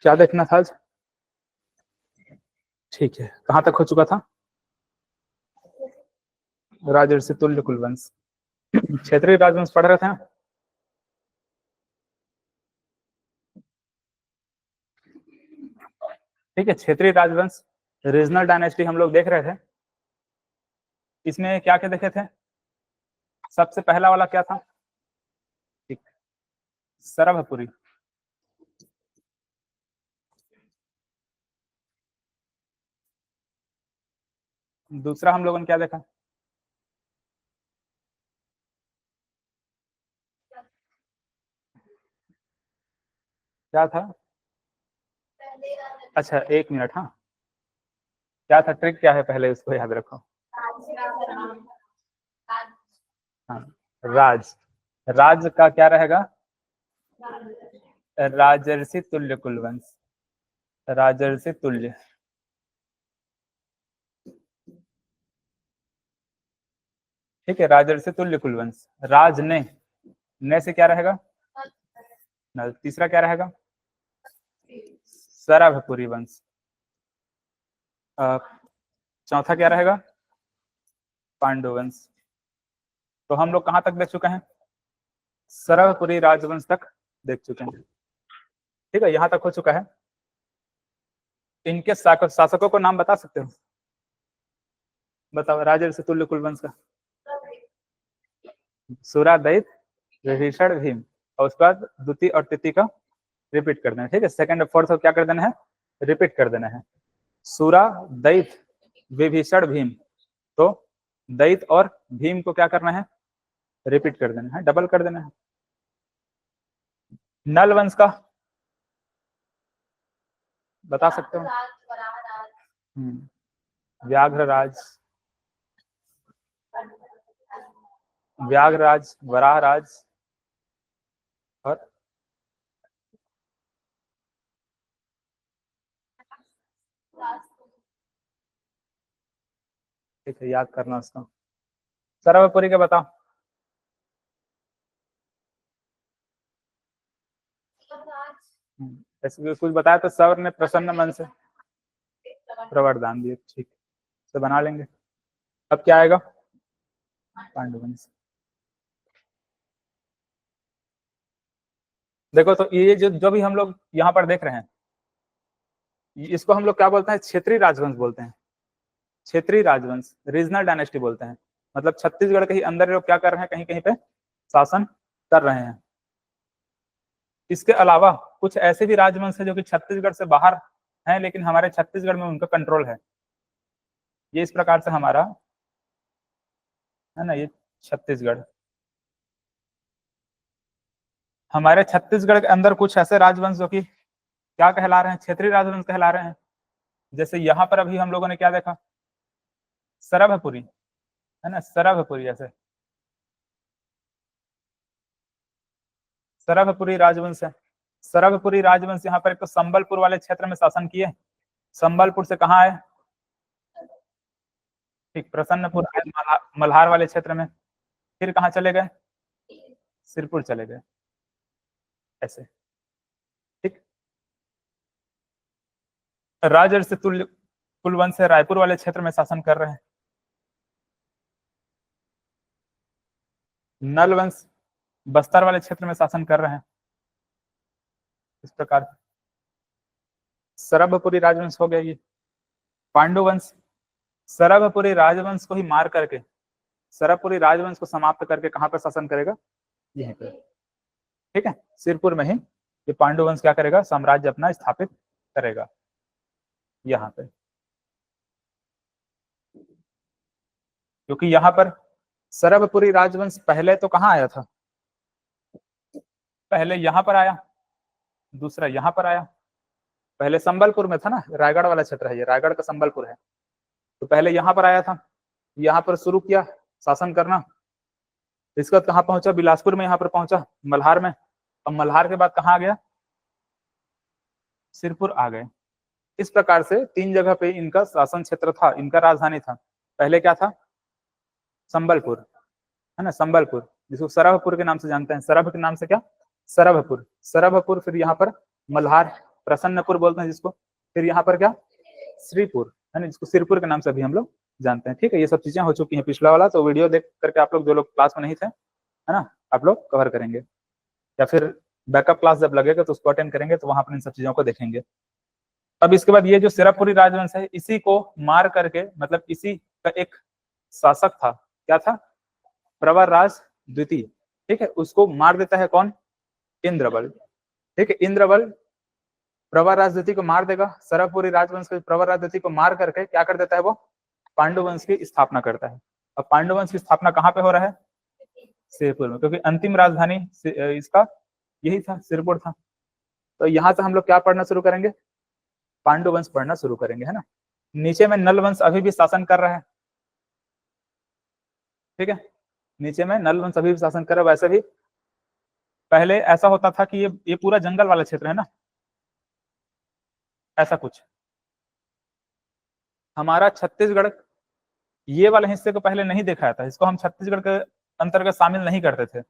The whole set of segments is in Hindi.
क्या देखना था आज? ठीक है, कहाँ तक हो चुका था? राजर्षि तुल्य कुलवंश। क्षेत्रीय राजवंश पढ़ रहे थे ना? ठीक है, क्षेत्रीय राजवंश, रीजनल डायनेस्टी हम लोग देख रहे थे। इसमें क्या क्या देखे थे? सबसे पहला वाला क्या था? ठीक, सरभपुरी। दूसरा हम लोगों ने क्या देखा? क्या था? अच्छा, 1 मिनट। हाँ, क्या था? ट्रिक क्या है, पहले उसको याद रखो। हाँ, राज, राज का क्या रहेगा? राजर्षि तुल्य कुलवंश, राजर्षि तुल्य। ठीक है, राजर्षि तुल्य कुलवंश। राज ने से क्या रहेगा? नल। तीसरा क्या रहेगा? सरभपुरी वंश। चौथा क्या रहेगा? पांडु वंश। तो हम लोग कहां तक देख चुके हैं? सरभपुरी राजवंश तक देख चुके हैं। ठीक है, यहां तक हो चुका है। इनके शासकों को नाम बता सकते हो? बताओ, राजर्षि तुल्य कुलवंश का। सूरा, दैत, विभीषण, भीम। और उसके बाद द्वितीय और तृतीय का रिपीट कर देना। ठीक है, सेकंड और फोर्थ को क्या कर देना है? रिपीट कर देना है। सूरा, दैत, विभीषण, भीम। तो दैत और भीम को क्या करना है? रिपीट कर देना है, डबल कर देना है। नल वंश का बता सकते हो? व्याघ्रराज, व्याघ्रराज, वराहराज और ठीक है, याद करना उसको। सरभपुरी का बताओ। ऐसे कुछ बताया तो सवर ने प्रसन्न मन से प्रवरदान दिए। ठीक, तो बना लेंगे। अब क्या आएगा? पांडुवंश। देखो, तो ये जो भी हम लोग यहाँ पर देख रहे हैं, इसको हम लोग क्या बोलते हैं? क्षेत्रीय राजवंश बोलते हैं। क्षेत्रीय राजवंश, रीजनल डायनेस्टी बोलते हैं। मतलब छत्तीसगढ़ के ही अंदर लोग क्या कर रहे हैं, कहीं कहीं पे शासन कर रहे हैं। इसके अलावा कुछ ऐसे भी राजवंश है जो कि छत्तीसगढ़ से बाहर हैं, लेकिन हमारे छत्तीसगढ़ में उनका कंट्रोल है। ये इस प्रकार से हमारा है ना, ये छत्तीसगढ़, हमारे छत्तीसगढ़ के अंदर कुछ ऐसे राजवंश जो कि क्या कहला रहे हैं? क्षेत्रीय राजवंश कहला रहे हैं। जैसे यहाँ पर अभी हम लोगों ने क्या देखा? सरभपुरी, है ना, सरभपुरी। जैसे सरभपुरी राजवंश है। सरभपुरी राजवंश यहाँ पर एक तो संबलपुर वाले क्षेत्र में शासन किए। संबलपुर से कहाँ आए? ठीक, प्रसन्नपुर आए, मल्हार वाले क्षेत्र में। फिर कहाँ चले गए? सिरपुर चले गए। ऐसे। ठीक, राजर्षि तुल्य कुलवंश से रायपुर वाले क्षेत्र में शासन कर रहे हैं। नल वंश बस्तर वाले क्षेत्र में शासन कर रहे हैं। इस प्रकार सरभपुरी राजवंश हो गया ये। पांडु वंश, सरभपुरी राजवंश को ही मार करके, सरभपुरी राजवंश को समाप्त करके कहां पर शासन करेगा? यहीं पे। ठीक है, सिरपुर में ही ये पांडु वंश क्या करेगा? साम्राज्य अपना स्थापित करेगा यहाँ पे। क्योंकि यहाँ पर सरभपुरी राजवंश पहले तो कहाँ आया था? पहले यहाँ पर आया, दूसरा यहाँ पर आया। पहले संबलपुर में था ना, रायगढ़ वाला क्षेत्र है ये, रायगढ़ का संबलपुर है। तो पहले यहाँ पर आया था, यहाँ पर शुरू किया शासन करना। इसके बाद कहाँ पहुंचा? बिलासपुर में यहाँ पर पहुंचा, मल्हार में। और मल्हार के बाद कहाँ आ गया? सिरपुर आ गए। इस प्रकार से 3 जगह पे इनका शासन क्षेत्र था, इनका राजधानी था। पहले क्या था? संबलपुर, है ना, संबलपुर, जिसको सरभपुर के नाम से जानते हैं। सरभ के नाम से क्या? सरभपुर, सरभपुर। फिर यहाँ पर मल्हार, प्रसन्नपुर बोलते हैं जिसको, फिर यहाँ पर क्या श्रीपुर है ना, जिसको सिरपुर के नाम से अभी हम लोग जानते हैं। ठीक है, ये सब चीजें हो चुकी हैं पिछला वाला, तो वीडियो देख करके आप लोग जो लोग क्लास में नहीं थे है ना, आप लोग कवर करेंगे, या फिर बैकअप क्लास जब लगेगा तो उसको अटेंड करेंगे, तो वहां पर इन सब चीजों को देखेंगे। अब इसके बाद ये जो सिरपुरी राजवंश है, इसी को मार करके, मतलब इसी का एक शासक था, क्या था, प्रवरराज द्वितीय। ठीक है, उसको मार देता है कौन, इंद्रबल। ठीक है, इंद्रबल प्रवरराज द्वितीय को मार देगा, सरपुरी राजवंश के प्रवरराज द्वितीय को मार करके क्या कर देता है, वो पांडु वंश की स्थापना करता है। अब पांडु वंश की स्थापना कहाँ पे हो रहा है, सिरपुर में, क्योंकि अंतिम राजधानी इसका यही था, सिरपुर था। तो यहाँ से हम लोग क्या पढ़ना शुरू करेंगे, पांडु वंश पढ़ना शुरू करेंगे, है ना। नीचे में नल वंश अभी भी शासन कर रहा है। ठीक है, नीचे में नल वंश अभी भी शासन कर रहा है। वैसे भी पहले ऐसा होता था कि ये पूरा जंगल वाला क्षेत्र है ना, ऐसा कुछ हमारा छत्तीसगढ़ ये वाले हिस्से को पहले नहीं देखा था, इसको हम छत्तीसगढ़ के अंतर्गत शामिल नहीं करते थे।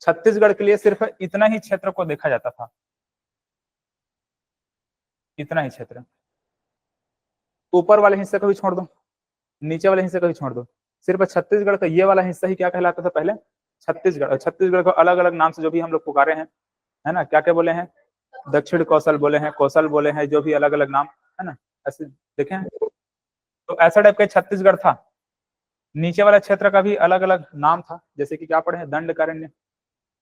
छत्तीसगढ़ के लिए सिर्फ इतना ही क्षेत्र को देखा जाता था, इतना ही क्षेत्र। ऊपर वाले हिस्से को भी छोड़ दो, नीचे वाले हिस्से को भी छोड़ दो, सिर्फ छत्तीसगढ़ का ये वाला हिस्सा ही क्या कहलाता था पहले, छत्तीसगढ़। और छत्तीसगढ़ को अलग अलग नाम से जो भी हम लोग पुकारे हैं, है ना, क्या क्या बोले हैं, दक्षिण कौशल बोले हैं, कौशल बोले हैं, जो भी अलग अलग नाम है ना, ऐसे देखे हैं। तो ऐसा टाइप का छत्तीसगढ़ था। नीचे वाला क्षेत्र का भी अलग अलग नाम था, जैसे कि क्या पढ़े हैं, दंडकारण्य, है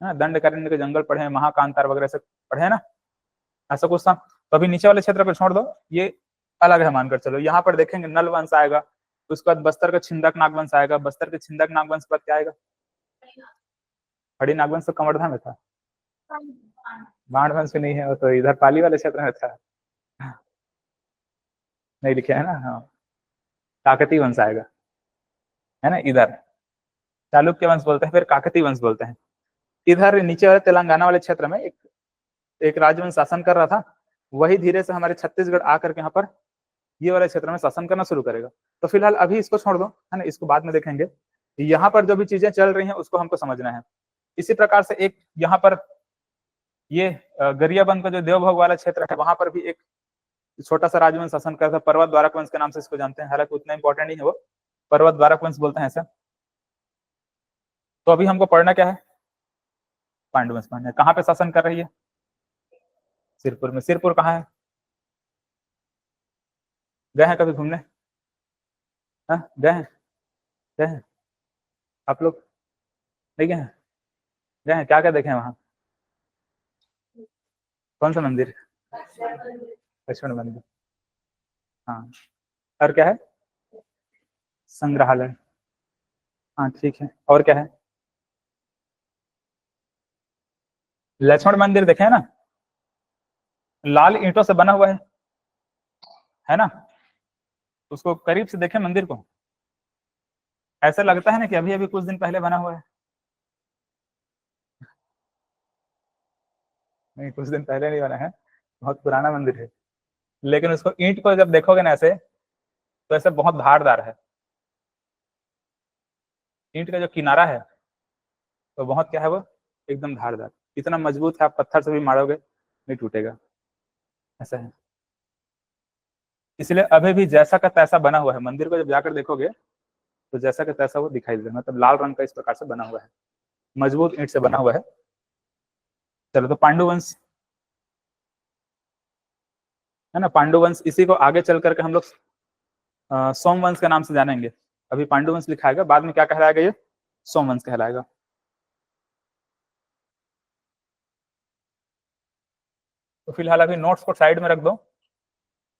ना, दंडकारण्य के जंगल पढ़े हैं, महाकांतार वगैरह से पढ़े हैं ना, ऐसा कुछ था। तो अभी नीचे वाले क्षेत्र को छोड़ दो, ये अलग है मानकर चलो। यहाँ पर देखेंगे नल वंश आएगा, उसके बाद बस्तर का छिंदक नागवंश आएगा, बस्तर के छिंदक नागवंश के बाद क्या आएगा, खड़ी नागवंश तो कवर्धा में था, बाण वंश नहीं है, वो तो इधर पाली वाले क्षेत्र में था, नहीं लिखे है ना, हाँ, काकती वंश आएगा, है ना, इधर चालुक्य वंश बोलते हैं, फिर काकती वंश बोलते हैं। इधर नीचे वाले तेलंगाना वाले क्षेत्र में एक राजवंश शासन कर रहा था, वही धीरे से हमारे छत्तीसगढ़ आकर के यहाँ पर ये वाले क्षेत्र में शासन करना शुरू करेगा। तो फिलहाल अभी इसको छोड़ दो, है ना, इसको बाद में देखेंगे। यहाँ पर जो भी चीजें चल रही हैं उसको हमको समझना है। इसी प्रकार से एक यहाँ पर ये गरियाबंद का जो देवभोग वाला क्षेत्र है, वहां पर भी एक छोटा सा राजवंश शासन करता था, पर्वत द्वारक वंश के नाम से इसको जानते हैं, हालांकि उतना इंपॉर्टेंट नहीं है वो, पर्वत द्वारक वंश बोलते हैं ऐसा। तो अभी हमको पढ़ना क्या है, पांडु वंश पढ़ना है। कहाँ पे शासन कर रही है, सिरपुर में। सिरपुर कहाँ है, गए हैं कभी घूमने, हाँ गए हैं, गए हैं आप लोग, नहीं गए हैं, गए हैं, क्या क्या देखे हैं वहाँ, कौन सा मंदिर, लक्ष्मण मंदिर, हाँ, और क्या है, संग्रहालय, हाँ ठीक है, और क्या है, लक्ष्मण मंदिर देखे है ना, लाल ईंटों से बना हुआ है ना, उसको करीब से देखे मंदिर को, ऐसा लगता है ना कि अभी अभी कुछ दिन पहले बना हुआ है, नहीं कुछ दिन पहले नहीं बना है, बहुत पुराना मंदिर है। लेकिन उसको ईंट को जब देखोगे ना ऐसे, तो ऐसे बहुत धारदार है, ईंट का जो किनारा है तो बहुत क्या है वो, एकदम धारदार, इतना मजबूत है, आप पत्थर से भी मारोगे नहीं टूटेगा, ऐसा है। इसलिए अभी भी जैसा का तैसा बना हुआ है, मंदिर को जब जाकर देखोगे तो जैसा का तैसा वो दिखाई देगा, मतलब लाल रंग का इस प्रकार से बना हुआ है, मजबूत ईंट से बना हुआ है। चलो, तो पांडुवंश है ना, पांडुवंश, इसी को आगे चल करके हम लोग सोमवंश के नाम से जानेंगे। अभी पांडुवंश लिखाएगा, बाद में क्या कहलाएगा, ये सोमवंश कहलाएगा। तो फिलहाल अभी नोट्स को साइड में रख दो,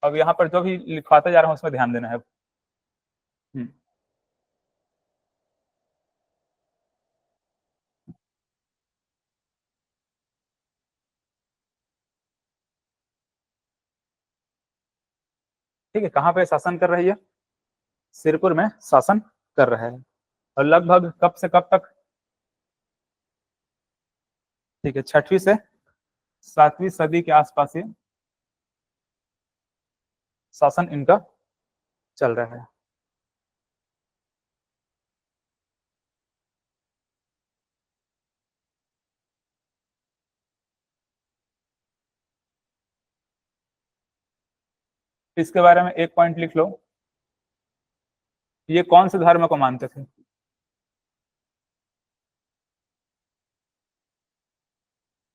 अब यहाँ पर जो भी लिखवाते जा रहा हूँ उसमें ध्यान देना है। ठीक है, कहाँ पे शासन कर रही है, सिरपुर में शासन कर रहा है, और लगभग कब से कब तक, ठीक है, 6वीं से 7वीं सदी के आसपास ये शासन इनका चल रहा है। इसके बारे में एक पॉइंट लिख लो, ये कौन से धर्म को मानते थे?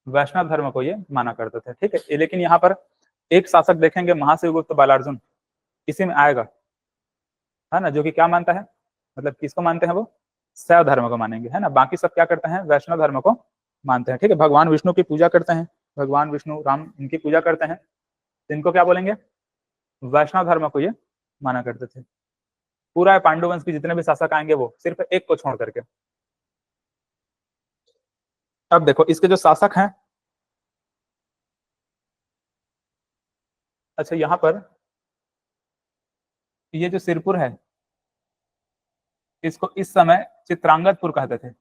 वैष्णव धर्म को ये माना करते थे, ठीक है। लेकिन यहाँ पर एक शासक देखेंगे, महाशिवगुप्त बालार्जुन, इसी में आएगा, है ना, जो कि क्या मानता है, मतलब किसको मानते हैं वो, शैव धर्म को मानेंगे, है ना। बाकी सब क्या करते हैं, वैष्णव धर्म को मानते हैं, ठीक है। भगवान विष्णु की पूजा करते हैं, भगवान विष्णु राम इनकी पूजा करते हैं, तो इनको क्या बोलेंगे, वैष्णव धर्म को ये माना करते थे। पूरा पांडु की जितने भी शासक आएंगे वो सिर्फ एक को छोड़ करके। अब देखो इसके जो शासक हैं, अच्छा यहाँ पर ये जो सिरपुर है, इसको इस समय चित्रांगदपुर कहते थे,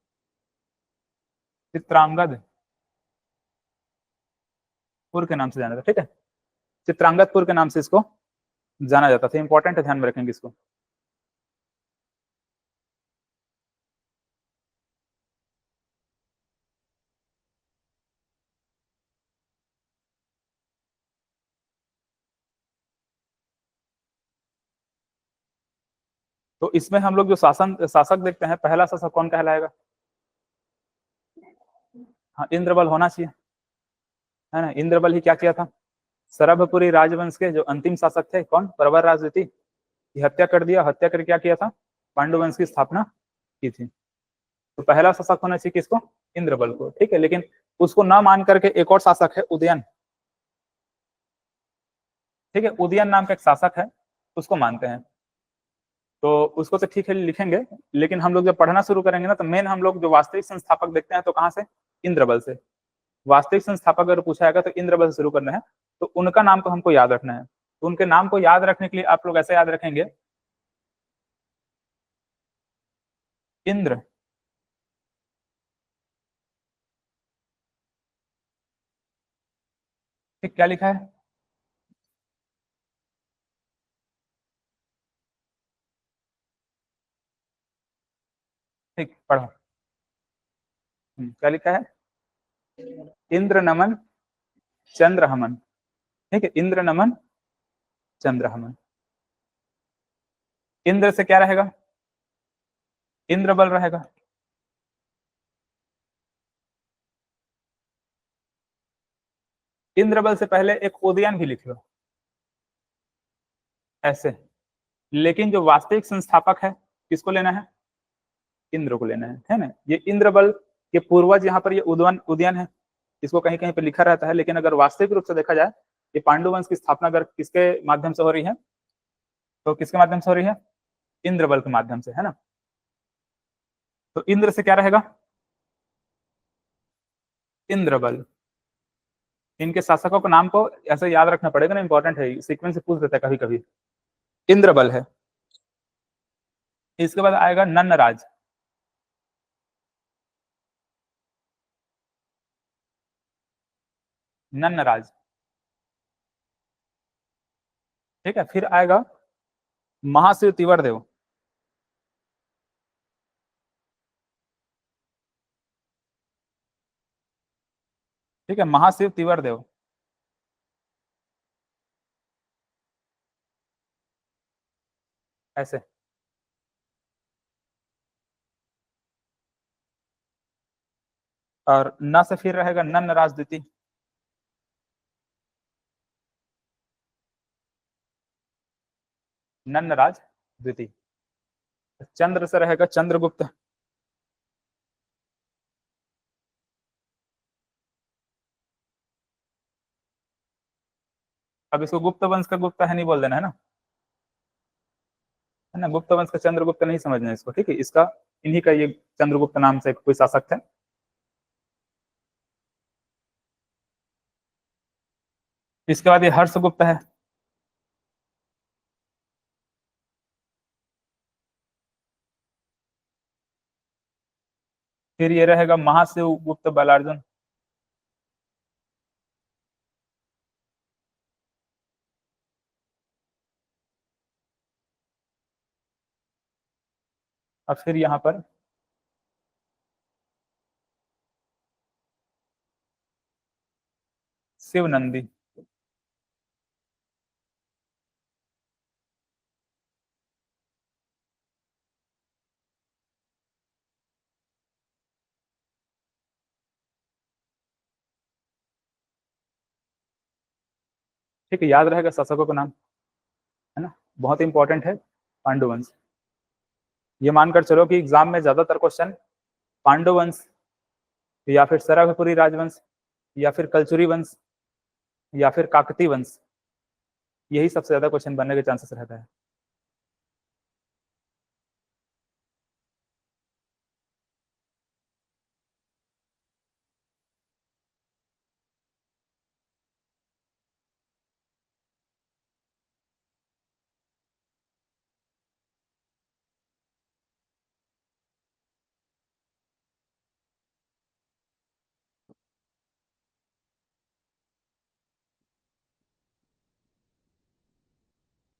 चित्रांगदपुर के नाम से जाना था, ठीक है। चित्रांगदपुर के नाम से इसको जाना जाता था, इंपॉर्टेंट है, ध्यान में रखेंगे इसको। तो इसमें हम लोग जो शासक देखते हैं, पहला शासक कौन कहलाएगा, हाँ इंद्रबल होना चाहिए, है ना। इंद्रबल ही क्या किया था, सरभपुरी राजवंश के जो अंतिम शासक थे, कौन, प्रवर राजनीति की हत्या कर दिया, हत्या करके क्या किया था, पांडु वंश की स्थापना की थी। तो पहला शासक होना चाहिए किसको, इंद्रबल को, ठीक है। लेकिन उसको न मान करके एक और शासक है उदयन, ठीक है, उदयन नाम का एक शासक है, उसको मानते हैं। तो उसको तो ठीक है लिखेंगे, लेकिन हम लोग जब पढ़ना शुरू करेंगे ना, तो मेन हम लोग जो वास्तविक संस्थापक देखते हैं, तो कहाँ से, इंद्रबल से। वास्तविक संस्थापक अगर पूछा जाएगा तो इंद्रबल से शुरू करना है, तो उनका नाम को हमको याद रखना है। तो उनके नाम को याद रखने के लिए आप लोग ऐसे याद रखेंगे, इंद्र, ठीक, क्या लिखा है, ठीक पढ़ो, क्या लिखा है, इंद्र नमन चंद्रहमन, ठीक है, इंद्र नमन चंद्रहमन। इंद्र से क्या रहेगा, इंद्रबल रहेगा, इंद्रबल से पहले एक उदयन भी लिख लो ऐसे। लेकिन जो वास्तविक संस्थापक है, किसको लेना है, इंद्र को लेना है ना। ये इंद्रबल के पूर्वज यहाँ पर ये उदयन उदयन है, इसको कहीं कहीं पे लिखा रहता है, लेकिन अगर वास्तविक रूप से देखा जाए, ये पांडु वंश की स्थापना अगर किसके माध्यम से हो रही है, तो किसके माध्यम से हो रही है, इंद्रबल के माध्यम से, है ना। तो इंद्र से क्या रहेगा, इंद्रबल। इनके शासकों के नाम को ऐसे याद रखना पड़ेगा ना, इंपॉर्टेंट है, सीक्वेंस से पूछ देता है कभी कभी। इंद्रबल है, इसके बाद आएगा नन्नराज, नन्नराज, ठीक है। फिर आएगा महाशिव तिवर देव, ठीक है, महाशिव तिवर देव, ऐसे। और न से फिर रहेगा नन्नराज द्वितीय, नन्नराज द्वितीय। चंद्र से रहेगा चंद्रगुप्त, अब इसको गुप्त वंश का गुप्ता है नहीं बोल देना, है ना, है ना। गुप्त वंश का चंद्रगुप्त नहीं समझना इसको, ठीक है। इसका इन्हीं का ये चंद्रगुप्त नाम से कोई शासक थे। इसके बाद ये हर्षगुप्त है, फिर ये रहेगा महाशिव गुप्त बालार्जुन, और फिर यहाँ पर शिव नंदी, ठीक है, याद रहेगा शासकों का नाम, है ना, बहुत इंपॉर्टेंट है पांडु वंश। ये मानकर चलो कि एग्जाम में ज्यादातर क्वेश्चन पांडु वंश या फिर सरभपुरी राजवंश या फिर कलचुरी वंश या फिर काकती वंश, यही सबसे ज्यादा क्वेश्चन बनने के चांसेस रहता है।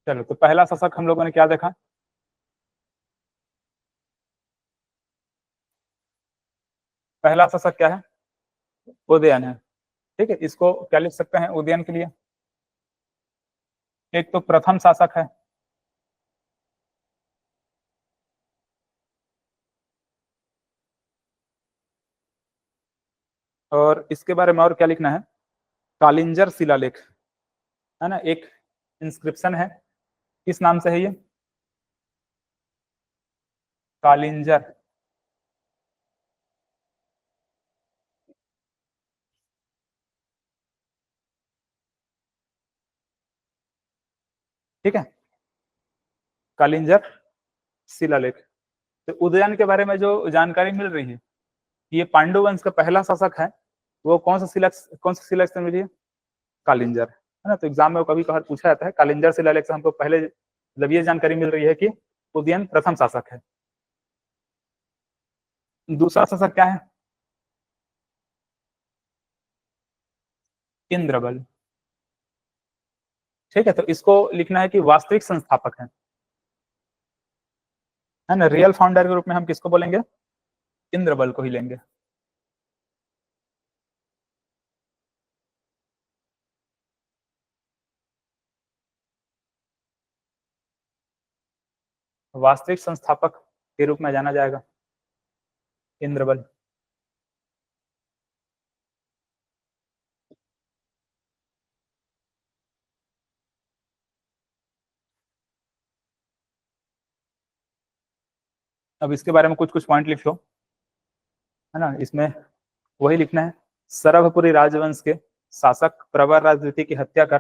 चलो, तो पहला शासक हम लोगों ने क्या देखा? पहला शासक क्या है? उदयन है। ठीक है, इसको क्या लिख सकते हैं उदयन के लिए? एक तो प्रथम शासक है, और इसके बारे में और क्या लिखना है? कालिंजर शिलालेख, है ना, एक इंस्क्रिप्शन है, किस नाम से है ये? कालिंजर। ठीक है, कालिंजर शिलालेख। तो उदयन के बारे में जो जानकारी मिल रही है, ये पांडु वंश का पहला शासक है, वो कौन सा शिलालेख से मिली है? कालिंजर, है ना। तो एग्जाम में वो कभी कभार पूछा जाता है, कालिंजर शिलालेख से हमको पहले मतलब ये जानकारी मिल रही है कि उदयन प्रथम शासक है। दूसरा शासक क्या है? इंद्रबल। ठीक है, तो इसको लिखना है कि वास्तविक संस्थापक है ना। रियल फाउंडर के रूप में हम किसको बोलेंगे? इंद्रबल को ही लेंगे। वास्तविक संस्थापक के रूप में जाना जाएगा इंद्रबल। अब इसके बारे में कुछ कुछ पॉइंट लिख लो, है ना। इसमें वही लिखना है, सरभपुरी राजवंश के शासक प्रवर राज द्वितीय की हत्या कर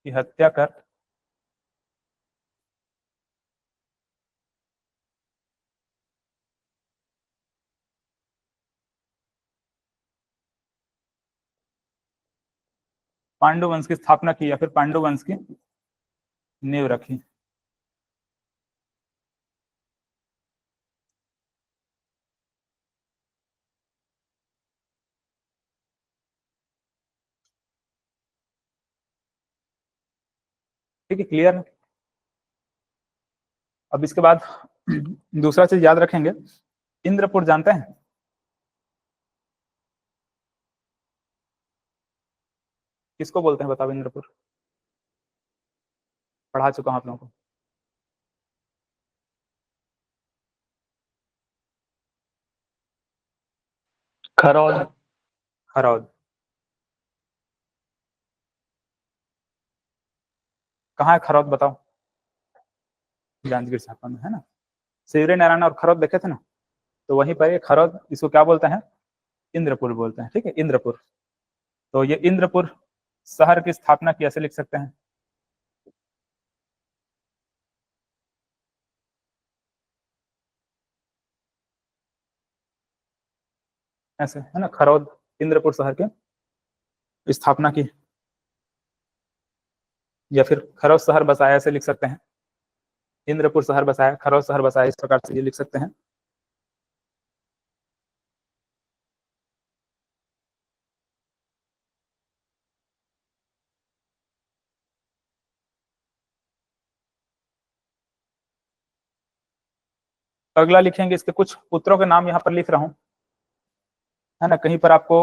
की हत्या कर पांडु वंश की स्थापना की या फिर पांडु वंश की नींव रखी। ठीक है, क्लियर है। अब इसके बाद दूसरा चीज याद रखेंगे, इंद्रपुर जानते हैं? किसको बोलते हैं बताओ इंद्रपुर? पढ़ा चुका हूं आप लोगों को। खरौद। खरौद। कहाँ है खरौद बताओ? जांजगीर चांपा में, है ना। शिवरी नारायण और खरौद देखे थे ना, तो वहीं पर ये खरौद, इसको क्या बोलते हैं? इंद्रपुर बोलते हैं। ठीक है, इंद्रपुर। तो ये इंद्रपुर शहर की स्थापना की ऐसे लिख सकते हैं, ऐसे, है ना। खरौद इंद्रपुर शहर की स्थापना की, या फिर खरौद शहर बसाया ऐसे लिख सकते हैं। इंद्रपुर शहर बसाया, खरौद शहर बसाया, इस प्रकार से ये लिख सकते हैं। अगला लिखेंगे, इसके कुछ पुत्रों के नाम यहाँ पर लिख रहा हूँ, है ना। कहीं पर आपको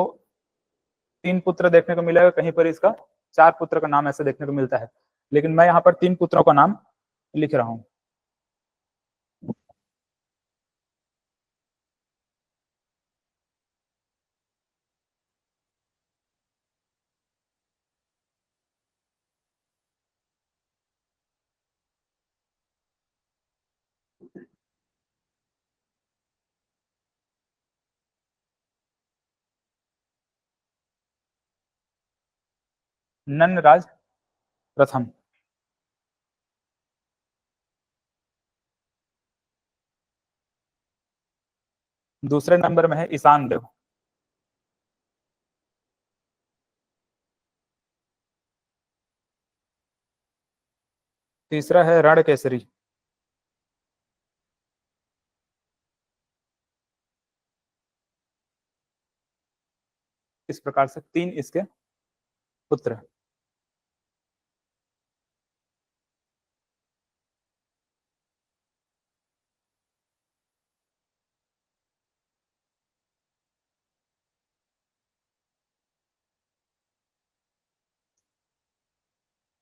3 पुत्र देखने को मिलेगा, कहीं पर इसका 4 पुत्र का नाम ऐसे देखने को मिलता है, लेकिन मैं यहाँ पर 3 पुत्रों का नाम लिख रहा हूं। नंदराज प्रथम, दूसरे नंबर में है ईशान देव, तीसरा है रणकेसरी, इस प्रकार से 3 इसके पुत्र।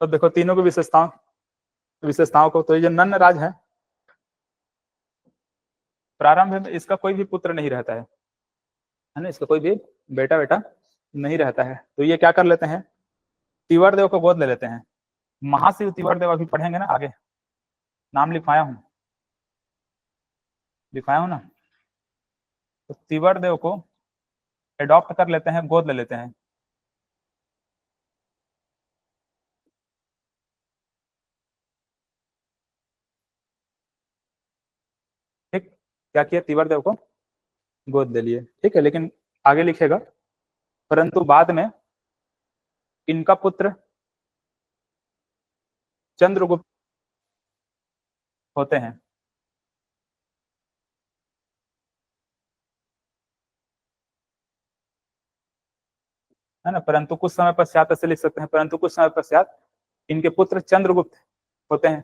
तो देखो तीनों की विशेषताओं को, तो ये जो नंदराज है, प्रारंभ में इसका कोई भी पुत्र नहीं रहता है ना, इसका कोई भी बेटा नहीं रहता है। तो ये क्या कर लेते हैं, तिवर देव को गोद ले लेते हैं। महाशिव तिवर देव अभी पढ़ेंगे ना आगे, नाम लिखवाया हूं ना। तो तिवर देव को एडॉप्ट कर लेते हैं, गोद ले लेते हैं। ठीक, क्या किया, तिवर देव को गोद ले लिए, ठीक है। लेकिन आगे लिखेगा, परंतु बाद में इनका पुत्र चंद्रगुप्त होते हैं, है ना। परंतु कुछ समय पश्चात, ऐसे लिख सकते हैं, परंतु कुछ समय पश्चात इनके पुत्र चंद्रगुप्त होते हैं।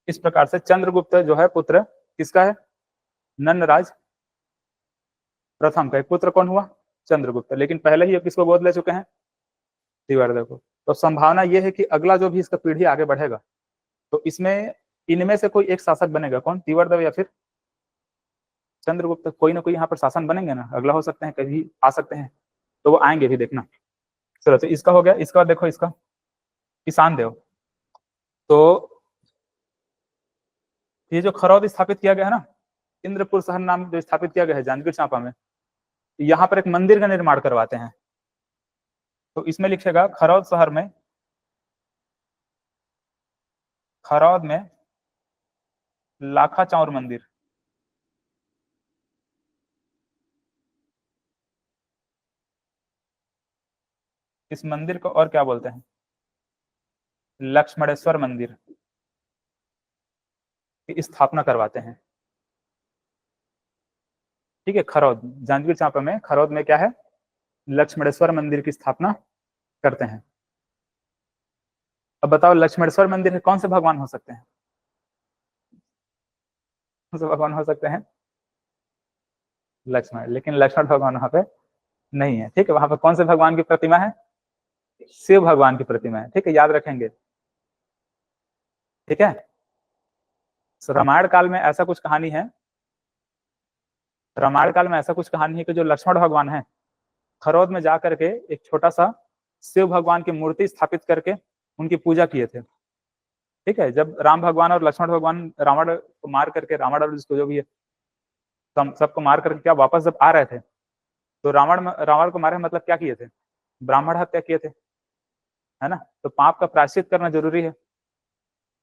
इस प्रकार से चंद्रगुप्त जो है पुत्र किसका है, नंदराज प्रथम का एक पुत्र कौन हुआ, चंद्रगुप्त। लेकिन पहले ही किसको गोद ले चुके हैं, तिवारदेव को। तो संभावना यह है कि अगला जो भी इसका पीढ़ी आगे बढ़ेगा, तो इसमें इनमें से कोई एक शासक बनेगा, कौन, तिवारदेव या फिर चंद्रगुप्त। कोई ना कोई यहाँ पर शासन बनेंगे ना, अगला हो सकते हैं, कभी आ सकते हैं, तो वो आएंगे भी, देखना। चलो, तो इसका हो गया। इसका बाद देखो, इसका ईशान देव। तो ये जो खरौद स्थापित किया गया है ना, इंद्रपुर शहर नाम जो स्थापित किया गया है जांजगीर चांपा में, यहाँ पर एक मंदिर का निर्माण करवाते हैं। तो इसमें लिखेगा, खरौद शहर में, खरौद में लाखा चौर मंदिर। इस मंदिर को और क्या बोलते हैं, लक्ष्मणेश्वर मंदिर की स्थापना करवाते हैं। ठीक है, खरौद, जांजगीर चांपा में खरौद में क्या है, लक्ष्मणेश्वर मंदिर की स्थापना करते हैं। अब बताओ, लक्ष्मणेश्वर मंदिर है, कौन से भगवान हो सकते हैं, कौन से भगवान हो सकते हैं, लक्ष्मण। लेकिन लक्ष्मण भगवान वहां पे नहीं है, ठीक है। वहां पर कौन से भगवान की प्रतिमा है, शिव भगवान की प्रतिमा है, ठीक है, याद रखेंगे, ठीक है। रामायण काल में ऐसा कुछ कहानी है, रामायण काल में ऐसा कुछ कहानी है कि जो लक्ष्मण भगवान है, खरौद में जाकर के एक छोटा सा शिव भगवान की मूर्ति स्थापित करके उनकी पूजा किए थे। ठीक है, जब राम भगवान और लक्ष्मण भगवान रावण को मार करके, रावण और जिसको जो भी है सबको मार करके क्या वापस जब आ रहे थे, तो रावण को मारे मतलब क्या किए थे, ब्राह्मण हत्या किए थे, है ना। तो पाप का प्रायश्चित करना जरूरी है।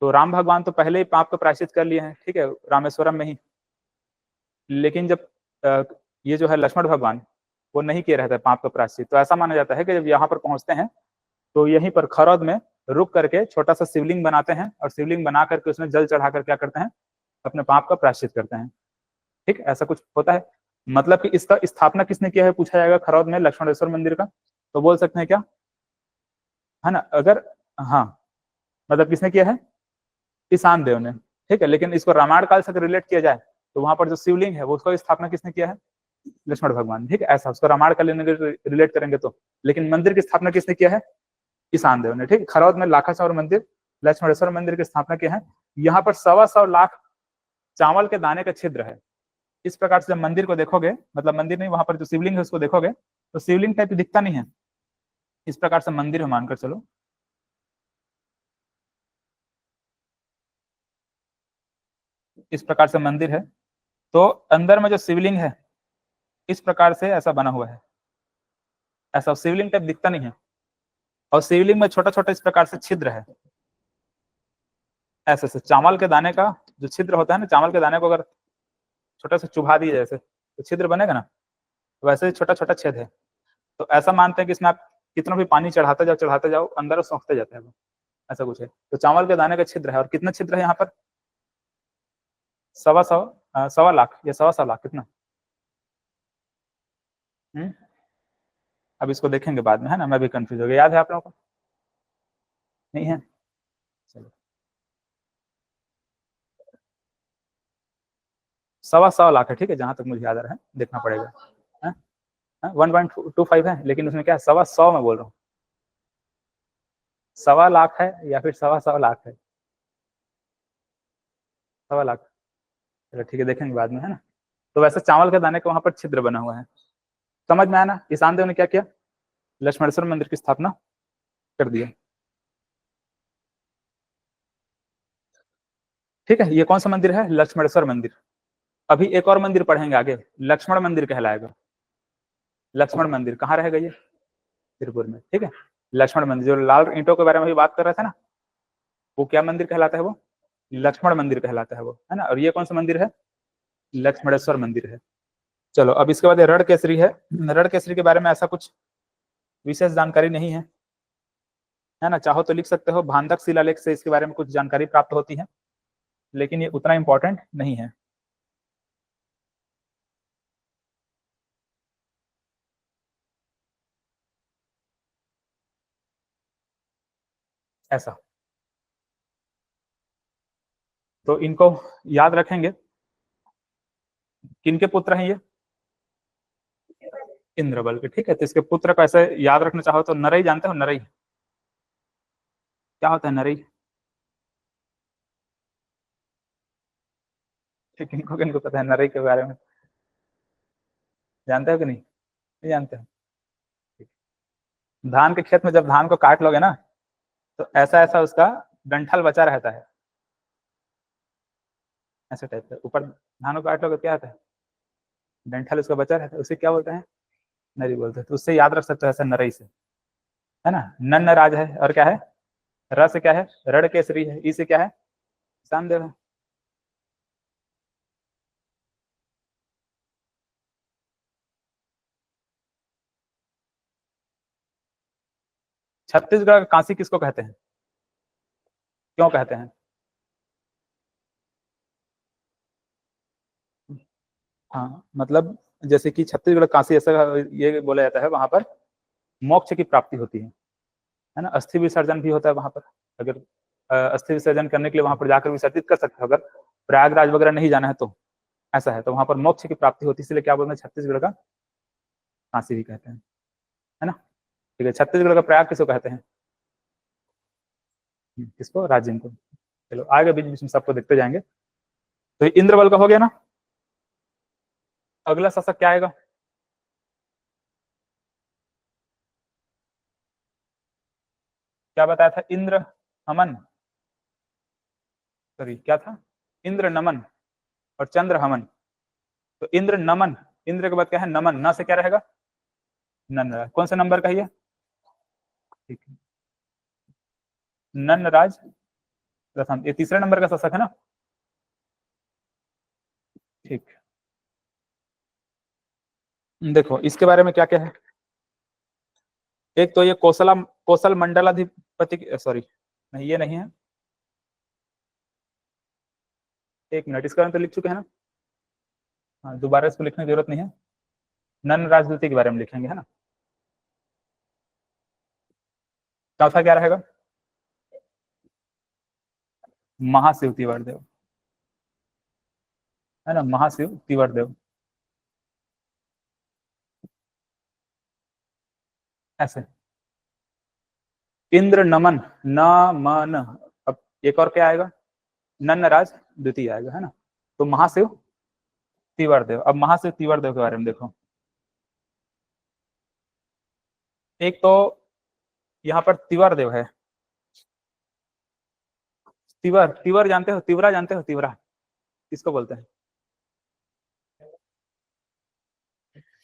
तो राम भगवान तो पहले ही पाप का प्रायश्चित कर लिए हैं, ठीक है, रामेश्वरम में ही। लेकिन जब ये जो है लक्ष्मण भगवान, वो नहीं किए रहते पाप का प्रायश्चित, तो ऐसा माना जाता है कि जब यहाँ पर पहुंचते हैं, तो यहीं पर खरौद में रुक करके छोटा सा शिवलिंग बनाते हैं, और शिवलिंग बना करके उसमें जल चढ़ाकर क्या करते हैं, अपने पाप का प्रायश्चित करते हैं। ठीक, ऐसा कुछ होता है। मतलब कि इसका स्थापना किसने किया है पूछा जाएगा, खरौद में लक्ष्मणेश्वर मंदिर का, तो बोल सकते हैं क्या, है ना। अगर हाँ, मतलब किसने किया है, ईशान देव ने, ठीक है। लेकिन इसको रामायण काल से रिलेट किया जाए तो वहां पर जो शिवलिंग है वो उसको स्थापना किसने किया है? लक्ष्मण भगवान, ठीक है। ऐसा उसको रामायण काल रिलेट करेंगे तो, लेकिन मंदिर की स्थापना किसने किया है? ईशान देव ने, ठीक। खरौद में लाखासौर मंदिर, लक्ष्मणेश्वर मंदिर की स्थापना किया है। यहाँ पर 125 लाख चावल के दाने का छिद्र है। इस प्रकार से मंदिर को देखोगे, मतलब मंदिर नहीं, वहां पर जो शिवलिंग है उसको देखोगे तो शिवलिंग टाइप दिखता नहीं है, इस प्रकार से मंदिर है मानकर चलो। इस प्रकार से मंदिर है, तो अंदर में जो शिवलिंग है इस प्रकार से ऐसा बना हुआ है, ऐसा शिवलिंग टाइप दिखता नहीं है। और शिवलिंग में छोटा छोटा इस प्रकार से छिद्र है, ऐसे से चावल के दाने का जो छिद्र होता है ना, चावल के दाने को अगर छोटा सा चुभा दिए जैसे तो छिद्र बनेगा ना, वैसे ही छोटा छोटा छेद है। तो ऐसा मानते हैं कि इसमें आप कितना भी पानी चढ़ाते जाओ अंदर सोखते जाता है वो, ऐसा कुछ है। तो चावल के दाने का छिद्र है, और कितना छिद्र है यहाँ पर? 125 या 125 लाख कितना? अब इसको देखेंगे बाद में, है ना, मैं भी कंफ्यूज हो गया। याद है आप लोगों को? नहीं है, चलो। 125 लाख है, ठीक है, जहां तक मुझे याद आ रहा है, देखना पड़ेगा। 1.25 है, लेकिन उसमें क्या है, 125 में बोल रहा हूँ, 1.25 लाख है या फिर 125 लाख है? 1.25 लाख, चलो ठीक है, देखेंगे बाद में, है ना। तो वैसे चावल के दाने का वहां पर छिद्र बना हुआ है। समझ में आया ना? ईशान देव ने क्या किया? लक्ष्मणेश्वर मंदिर की स्थापना कर दिया, ठीक है। ये कौन सा मंदिर है? लक्ष्मणेश्वर मंदिर। अभी एक और मंदिर पढ़ेंगे आगे, लक्ष्मण मंदिर कहलाएगा। लक्ष्मण मंदिर कहाँ रहेगा? ये त्रिपुर में, ठीक है। लक्ष्मण मंदिर, जो लाल ईंटों के बारे में भी बात कर रहे थे ना, वो क्या मंदिर कहलाता है? वो लक्ष्मण मंदिर कहलाता है वो, है ना। और ये कौन सा मंदिर है? लक्ष्मणेश्वर मंदिर है। चलो, अब इसके बाद रण केसरी है। रण केसरी के बारे में ऐसा कुछ विशेष जानकारी नहीं है ना। चाहो तो लिख सकते हो, भांदक शिलालेख से इसके बारे में कुछ जानकारी प्राप्त होती है, लेकिन ये उतना इंपॉर्टेंट नहीं है। ऐसा, तो इनको याद रखेंगे। किनके पुत्र हैं ये? इंद्रबल के, ठीक है। तो इसके पुत्र को ऐसे याद रखना चाहो तो नरई, जानते हो नरई? क्या होता है नरई? किनको किनको पता है नरई के बारे में? जानते हो कि नहीं? नहीं जानते हो? धान के खेत में जब धान को काट लोगे ना, तो ऐसा ऐसा उसका डंठल बचा रहता है, ऐसे टाइप का। ऊपर धान को काट लोगे क्या आता है? डंठल उसका बचा रहता है, उसे क्या बोलते हैं? नरी बोलते हैं। तो उससे याद रख सकते हो ऐसा नरई से, है ना। नन्न राज है, और क्या है? र से क्या है? रण केसरी है। ई से क्या है? शामदेव है। छत्तीसगढ़ का काशी किसको कहते हैं? क्यों कहते हैं? हाँ, मतलब जैसे कि छत्तीसगढ़ काशी ऐसा ये बोला जाता है, वहां पर मोक्ष की प्राप्ति होती है ना। अस्थि विसर्जन भी होता है वहां पर। अगर अस्थि विसर्जन करने के लिए वहां पर जाकर विसर्जित कर सकते हो, अगर प्रयागराज वगैरह नहीं जाना है तो। ऐसा है, तो वहां पर मोक्ष की प्राप्ति होती है, इसलिए क्या बोलते हैं, छत्तीसगढ़ का काशी भी कहते हैं, है ना। ठीक है, छत्तीसगढ़ का प्रयाग किसको कहते हैं? किसको? राजिम को। चलो आगे बीच बीच में सबको देखते जाएंगे। तो इंद्रबल का हो गया ना। अगला शासक क्या आएगा? क्या बताया था? इंद्र हमन, सॉरी क्या था? इंद्र नमन और चंद्र हमन। तो इंद्र नमन, इंद्र के बाद क्या है? नमन। न से क्या रहेगा? नन। कौन सा नंबर का है ये? ठीक है, नन राज प्रथम, ये तीसरे नंबर का शासक है ना। ठीक, देखो इसके बारे में क्या क्या है। एक तो ये कौशल मंडलाधिपति, सॉरी नहीं, ये नहीं है। एक मिनट, इसका तो लिख चुके हैं ना। हाँ, दोबारा इसको लिखने की जरूरत नहीं है। नन राजनीति के बारे में लिखेंगे, है ना। चौथा क्या रहेगा? महाशिव तिवर देव, है ना, महाशिव तिवर देव, ऐसे। इंद्र नमन, नमन, अब एक और क्या आएगा, नन्नराज द्वितीय आएगा, है ना। तो महाशिव तिवर देव। अब महाशिव तिवर देव के बारे में देखो, एक तो यहाँ पर तिवर देव है, तिवर, तिवर जानते हो, तिवरा जानते हो, तिवरा किसको बोलते हैं?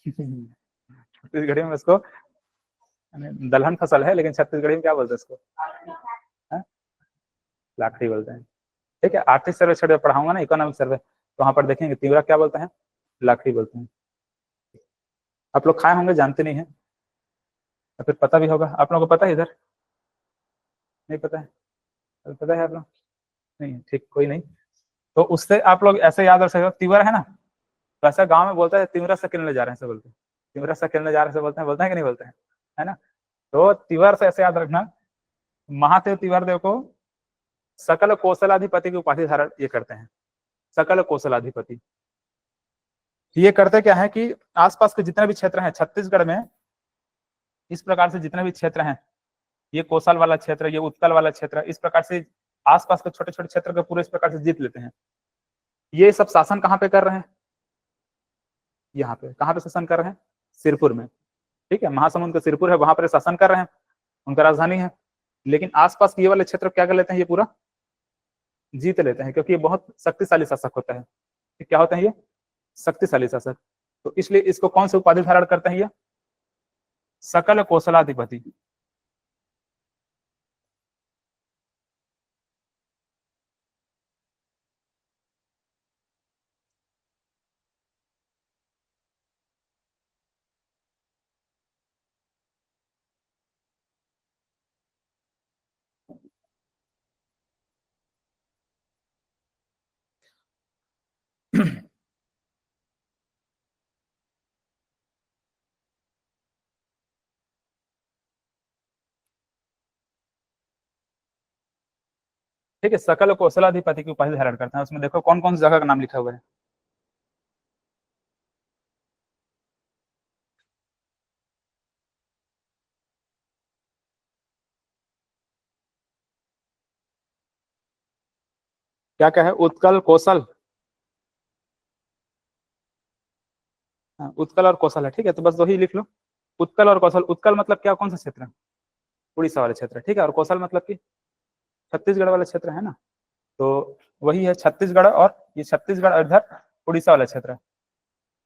छत्तीसगढ़ी में इसको, दलहन फसल है, लेकिन छत्तीसगढ़ी में क्या बोलते हैं इसको? लाखड़ी बोलते हैं। ठीक है, आर्थिक सर्वेक्षण में पढ़ाऊंगा ना, इकोनॉमिक सर्वे, तो वहां पर देखेंगे तिवरा क्या बोलते हैं, लाखड़ी बोलते हैं। आप लोग खाए होंगे, जानते नहीं है, या फिर पता भी होगा। आप लोगों को पता है इधर? नहीं पता है? पता है आप लोग? नहीं, ठीक, कोई नहीं। तो उससे आप लोग ऐसे याद रख सकते हो, तिवर है ना, तो ऐसा गाँव में बोलता है, तिवरा से खेलने जा रहे हैं, से बोलते हैं, तिवरा से खेलने जा रहे हैं, बोलते हैं कि नहीं बोलते हैं, है ना। तो तिवर से ऐसे याद रखना, महादेव तिवर देव को सकल कौशलाधिपति की उपाधि धारण ये करते हैं, सकल कौशलाधिपति। ये करते क्या है कि आसपास के जितने भी क्षेत्र हैं छत्तीसगढ़ में, इस प्रकार से जितने भी क्षेत्र हैं, ये कौशल वाला क्षेत्र, ये उत्कल वाला क्षेत्र, इस प्रकार से आसपास के छोटे छोटे क्षेत्र को पूरे इस प्रकार से जीत लेते हैं। ये सब शासन कहाँ पे कर रहे हैं? यहाँ पे, कहाँ पे शासन कर रहे हैं? सिरपुर में। ठीक है, महासमुंद का सिरपुर है, वहां पर शासन कर रहे हैं, उनका राजधानी है। लेकिन आसपास के ये वाले क्षेत्र क्या कर लेते हैं, ये पूरा जीत लेते हैं, क्योंकि ये बहुत शक्तिशाली शासक होता है। क्या होते हैं ये? शक्तिशाली शासक। तो इसलिए इसको कौन से उपाधि धारण करते हैं ये? सकल कौशलाधिपति। ठीक है, सकल कौशलाधिपति की उपाधि धारण करते हैं। उसमें देखो कौन कौन सी जगह का नाम लिखा हुआ है। क्या क्या है? उत्कल, कौशल, हाँ, उत्कल और कौशल है। ठीक है, तो बस वही लिख लो, उत्कल और कौशल। उत्कल मतलब क्या, कौन सा क्षेत्र है? उड़ीसा वाले क्षेत्र। ठीक है, और कौशल मतलब कि छत्तीसगढ़ वाला क्षेत्र है ना। तो वही है छत्तीसगढ़, और ये छत्तीसगढ़ और इधर उड़ीसा वाला क्षेत्र।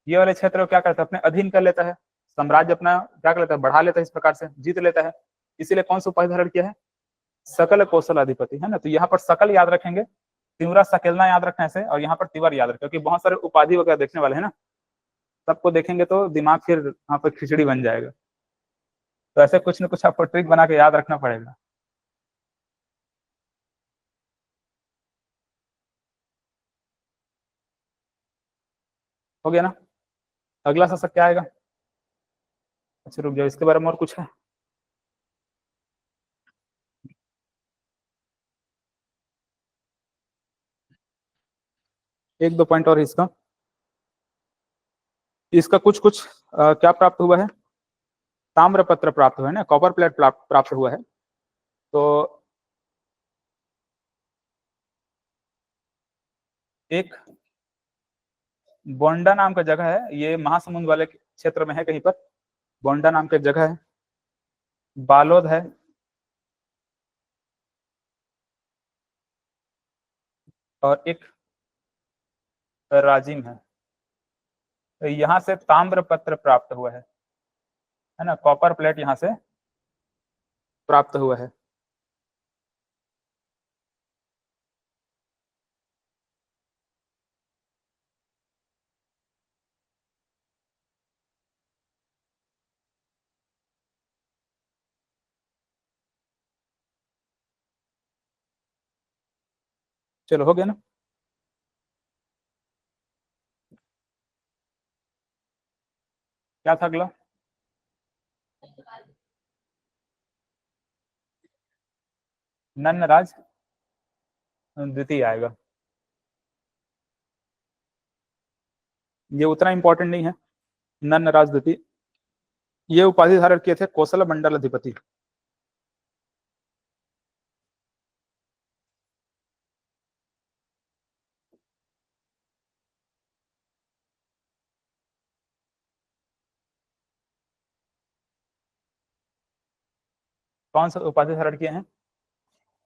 ये वाले क्षेत्र को क्या करता है, अपने अधीन कर लेता है, साम्राज्य अपना क्या कर लेता है, बढ़ा लेता है, इस प्रकार से जीत लेता है। इसीलिए कौन सा उपाधि धारण किया है? सकल कौशल अधिपति, है ना। तो यहाँ पर सकल याद रखेंगे, तिवरा सकेलना याद रखना ऐसे, और यहाँ पर तिवर याद रखें, क्योंकि बहुत सारे उपाधि वगैरह देखने वाले हैं ना, सबको देखेंगे तो दिमाग फिर वहां पर खिचड़ी बन जाएगा। तो ऐसे कुछ ना कुछ आपको ट्रिक बना के याद रखना पड़ेगा। हो गया ना। अगला शासक क्या आएगा? अच्छा रुक जाओ, इसके बारे में और कुछ है? एक दो पॉइंट और इसका, इसका कुछ कुछ क्या प्राप्त हुआ है? ताम्र पत्र प्राप्त हुआ है ना, कॉपर प्लेट प्राप्त हुआ है। तो एक बोंडा नाम का जगह है, ये महासमुंद वाले क्षेत्र में है कहीं पर, बोंडा नाम का जगह है। बालोद है, और एक राजिम है। तो यहाँ से ताम्र पत्र प्राप्त हुआ है ना, कॉपर प्लेट यहाँ से प्राप्त हुआ है। चलो हो गया ना। क्या था अगला? नन्नराज द्वितीय आएगा। ये उतना इंपॉर्टेंट नहीं है। नन्न राज द्वितीय, ये उपाधि धारण किए थे कौशल मंडल अधिपति। कौन सा उपाधि धारण किए हैं?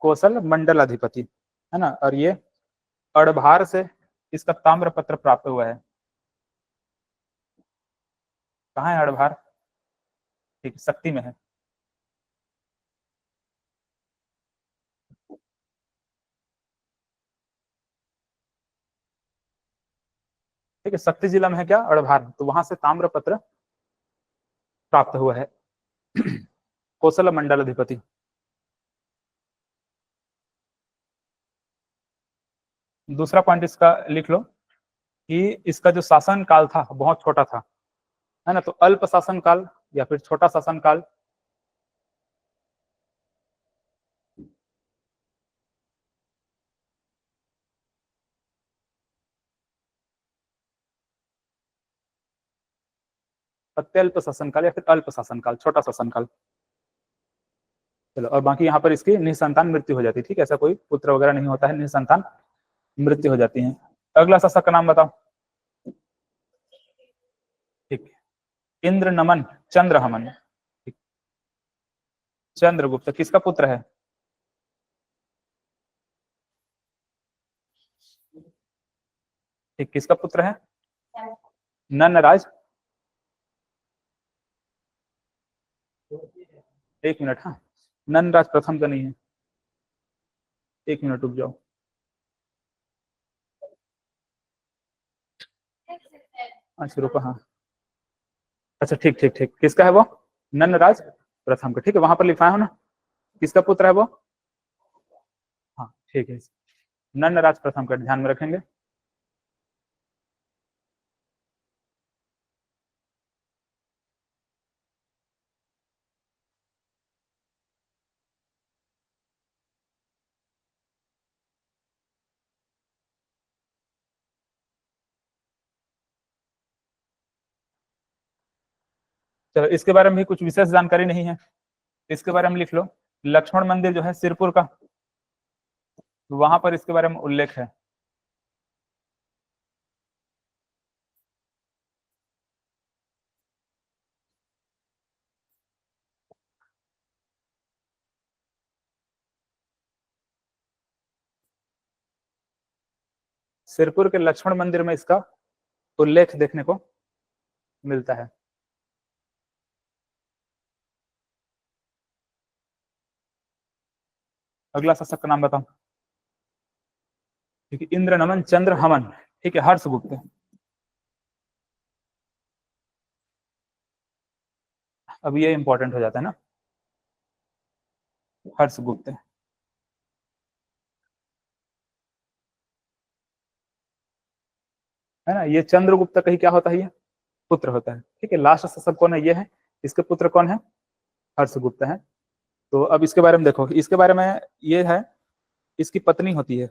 कौशल मंडल अधिपति, है ना। और ये अड़भार से इसका ताम्र पत्र प्राप्त हुआ है। कहाँ है अड़भार? ठीक, शक्ति में है। ठीक है, शक्ति जिला में है क्या? अड़भार, तो वहां से ताम्र पत्र प्राप्त हुआ है। कौशल मंडल अधिपति। दूसरा पॉइंट इसका लिख लो कि इसका जो शासन काल था बहुत छोटा था, है ना। तो अल्प शासन काल या फिर छोटा शासन काल। अत्यल्प शासन काल या फिर अल्प शासन काल, छोटा शासन काल। चलो, और बाकी यहाँ पर इसकी निसंतान मृत्यु हो जाती है। ठीक है, ऐसा कोई पुत्र वगैरह नहीं होता है, निसंतान मृत्यु हो जाती है। अगला शासक का नाम बताओ। ठीक, इंद्र नमन चंद्रहमन। चंद्रगुप्त किसका पुत्र है? ठीक, किसका पुत्र है? नन्नराज। एक मिनट, हाँ, नन्नराज प्रथम का नहीं है। एक मिनट रुक जाओ। अच्छा रुको, हाँ, अच्छा ठीक ठीक ठीक, किसका है वो? नन्नराज प्रथम का। ठीक है, वहां पर लिखा है ना किसका पुत्र है वो। हाँ ठीक है, नन्नराज प्रथम का ध्यान में रखेंगे। चलो, इसके बारे में भी कुछ विशेष जानकारी नहीं है, इसके बारे में लिख लो। लक्ष्मण मंदिर जो है सिरपुर का, वहां पर इसके बारे में उल्लेख है। सिरपुर के लक्ष्मण मंदिर में इसका उल्लेख देखने को मिलता है। अगला शासक का नाम बताओ। ठीक है, इंद्र नमन चंद्र हमन। ठीक है, हर्षगुप्त। अब ये इंपॉर्टेंट हो जाता है ना, हर्षगुप्त। है ना, ये चंद्रगुप्त का ही क्या होता है? ये पुत्र होता है। ठीक है, लास्ट शासक कौन है? ये है, इसके पुत्र कौन है? हर्षगुप्त है। तो अब इसके बारे में देखो, इसके बारे में ये है, इसकी पत्नी होती है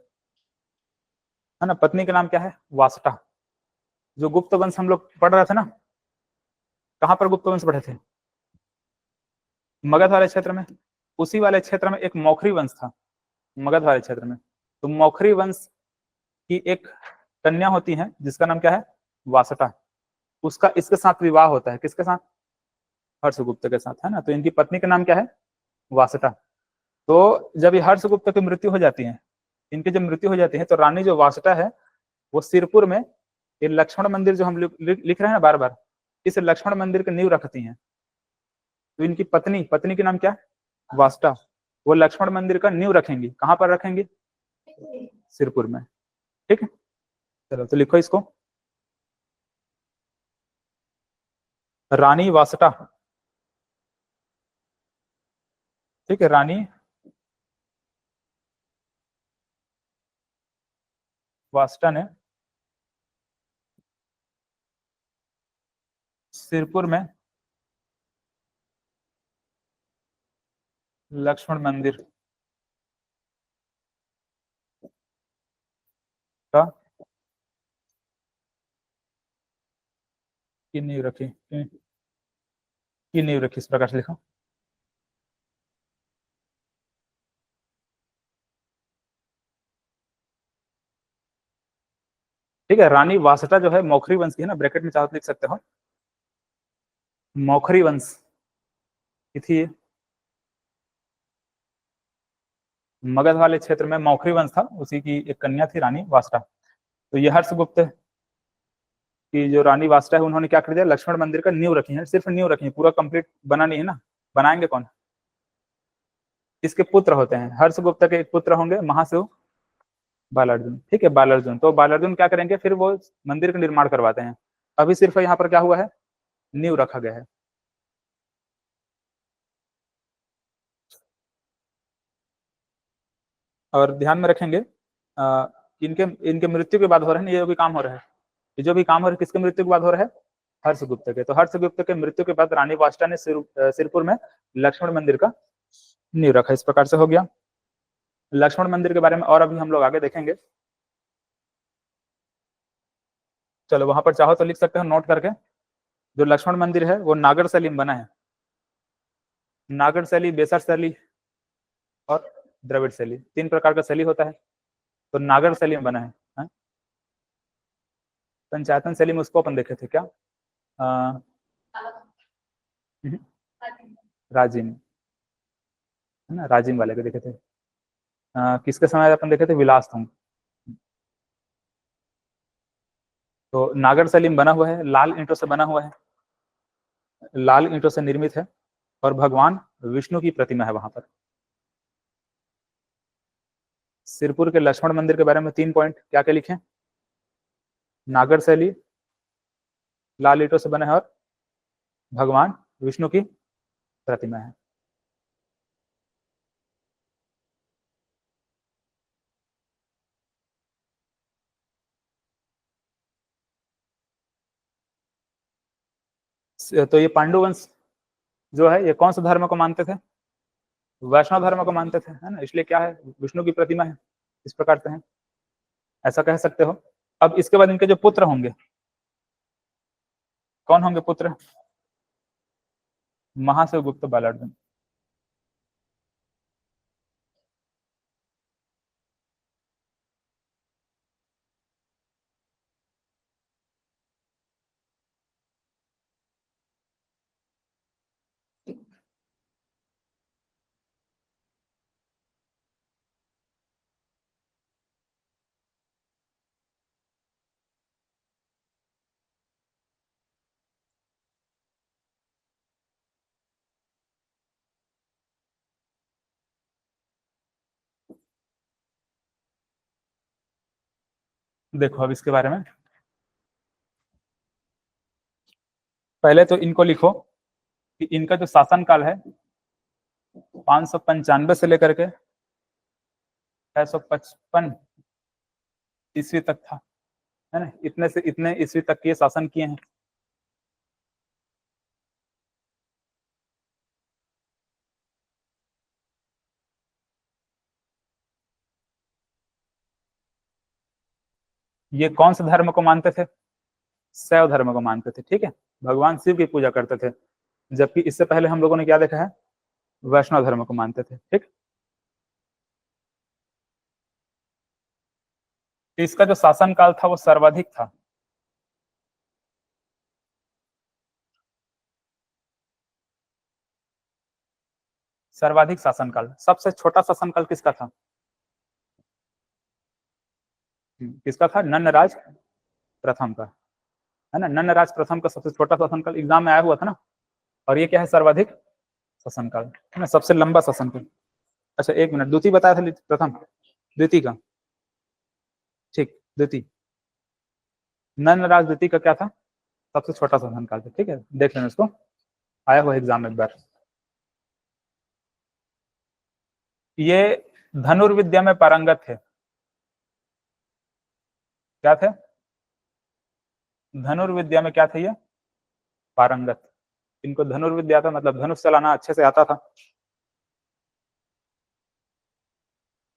ना। पत्नी का नाम क्या है? वासटा। जो गुप्त वंश हम लोग पढ़ रहे थे ना, कहां पर गुप्त वंश पढ़े थे? मगध वाले क्षेत्र में। उसी वाले क्षेत्र में एक मौखरी वंश था, मगध वाले क्षेत्र में। तो मौखरी वंश की एक कन्या होती है जिसका नाम क्या है? वासटा। उसका इसके साथ विवाह होता है, किसके साथ? हर्षगुप्त के साथ, है ना। तो इनकी पत्नी का नाम क्या है? वासटा। तो जब ये हर्षगुप्त की मृत्यु हो जाती है, इनकी जब मृत्यु हो जाती है, तो रानी जो वासटा है वो सिरपुर में ये लक्ष्मण मंदिर जो हम लिख रहे हैं ना बार बार, इस लक्ष्मण मंदिर की नींव रखती हैं। तो इनकी पत्नी, पत्नी के नाम क्या? वासटा। वो लक्ष्मण मंदिर का नींव रखेंगी। कहां पर रखेंगी? सिरपुर में। ठीक है, चलो तो लिखो इसको, रानी वासटा। ठीक है, रानी वासटा ने सिरपुर में लक्ष्मण मंदिर का की नींव रखी, की नींव रखी, इस प्रकार से लिखो। ठीक है, रानी वासटा जो है मौखरी वंश की है ना, ब्रैकेट में चाहो तो लिख सकते हो, मौखरी वंश की थी, मगध वाले क्षेत्र में मौखरी वंश था, उसी की एक कन्या थी रानी वासटा। तो ये हर्षगुप्त की जो रानी वासटा है, उन्होंने क्या कर दिया, लक्ष्मण मंदिर का नींव रखी है, सिर्फ नींव रखी है, पूरा कंप्लीट बना नहीं है ना, बनाएंगे कौन, इसके पुत्र होते हैं, हर्षगुप्त के एक पुत्र होंगे महाशिव बालार्जुन। ठीक है, बालार्जुन, तो बालार्जुन क्या करेंगे, फिर वो मंदिर का निर्माण करवाते हैं। अभी सिर्फ यहाँ पर क्या हुआ है, नींव रखा गया है। और ध्यान में रखेंगे इनके इनके मृत्यु के बाद हो रहे हैं ये जो भी काम हो रहा है, ये जो भी काम हो रहा है किसके मृत्यु के बाद हो रहा है, हर्षगुप्त के। तो हर्षगुप्त के मृत्यु के बाद रानी वासटा ने सिरपुर में लक्ष्मण मंदिर का नींव रखा। इस प्रकार से हो गया। लक्ष्मण मंदिर के बारे में और अभी हम लोग आगे देखेंगे। चलो वहां पर चाहो तो लिख सकते हो नोट करके, जो लक्ष्मण मंदिर है वो नागर शैली में बना है, नागर शैली, बेसर शैली और द्रविड़ शैली, 3 प्रकार का शैली होता है। तो नागर शैली में बना है। पंचायतन शैली में उसको अपन देखे थे क्या, राजिम, है ना, राजिम वाले को देखे थे। किसके समय अपन देखे थे, विलास थंग। तो नागर शैली में बना हुआ है, लाल ईंटों से बना हुआ है, लाल ईंटों से निर्मित है, और भगवान विष्णु की प्रतिमा है वहां पर। सिरपुर के लक्ष्मण मंदिर के बारे में 3 पॉइंट क्या क्या लिखे, नागर शैली, लाल ईंटों से बना है, और भगवान विष्णु की प्रतिमा है। तो ये पांडु वंश जो है ये कौन सा धर्म को मानते थे, वैष्णव धर्म को मानते थे, है ना, इसलिए क्या है, विष्णु की प्रतिमा है, इस प्रकार से है, ऐसा कह सकते हो। अब इसके बाद इनके जो पुत्र होंगे, कौन होंगे पुत्र, महाशिव गुप्त बालार्जुन। देखो अब इसके बारे में, पहले तो इनको लिखो कि इनका जो शासन काल है 595 से लेकर के 655 ईस्वी तक था, है ना, इतने से इतने ईस्वी तक ये शासन किए हैं। ये कौन से धर्म को मानते थे, शैव धर्म को मानते थे। ठीक है, भगवान शिव की पूजा करते थे, जबकि इससे पहले हम लोगों ने क्या देखा है, वैष्णव धर्म को मानते थे। ठीक, इसका जो शासन काल था वो सर्वाधिक था, सर्वाधिक शासनकाल। सबसे छोटा शासनकाल किसका था, किसका था, नन्नराज प्रथम का, है ना, नन्नराज प्रथम का सबसे छोटा शासनकाल एग्जाम में आया हुआ था ना, और ये क्या है, सर्वाधिक शासनकाल, है ना, सबसे लंबा शासनकाल। अच्छा 1 मिनट, द्वितीय बताया था प्रथम, द्वितीय का, ठीक, द्वितीय, नन्नराज द्वितीय का क्या था, सबसे छोटा शासनकाल था। ठीक है, देख लेना इसको, आया हुआ एग्जाम में एक बार। ये धनुर्विद्या में पारंगत थे, क्या थे, धनुर्विद्या में क्या थे ये, पारंगत। इनको धनुर्विद्या था, मतलब धनुष चलाना अच्छे से आता था।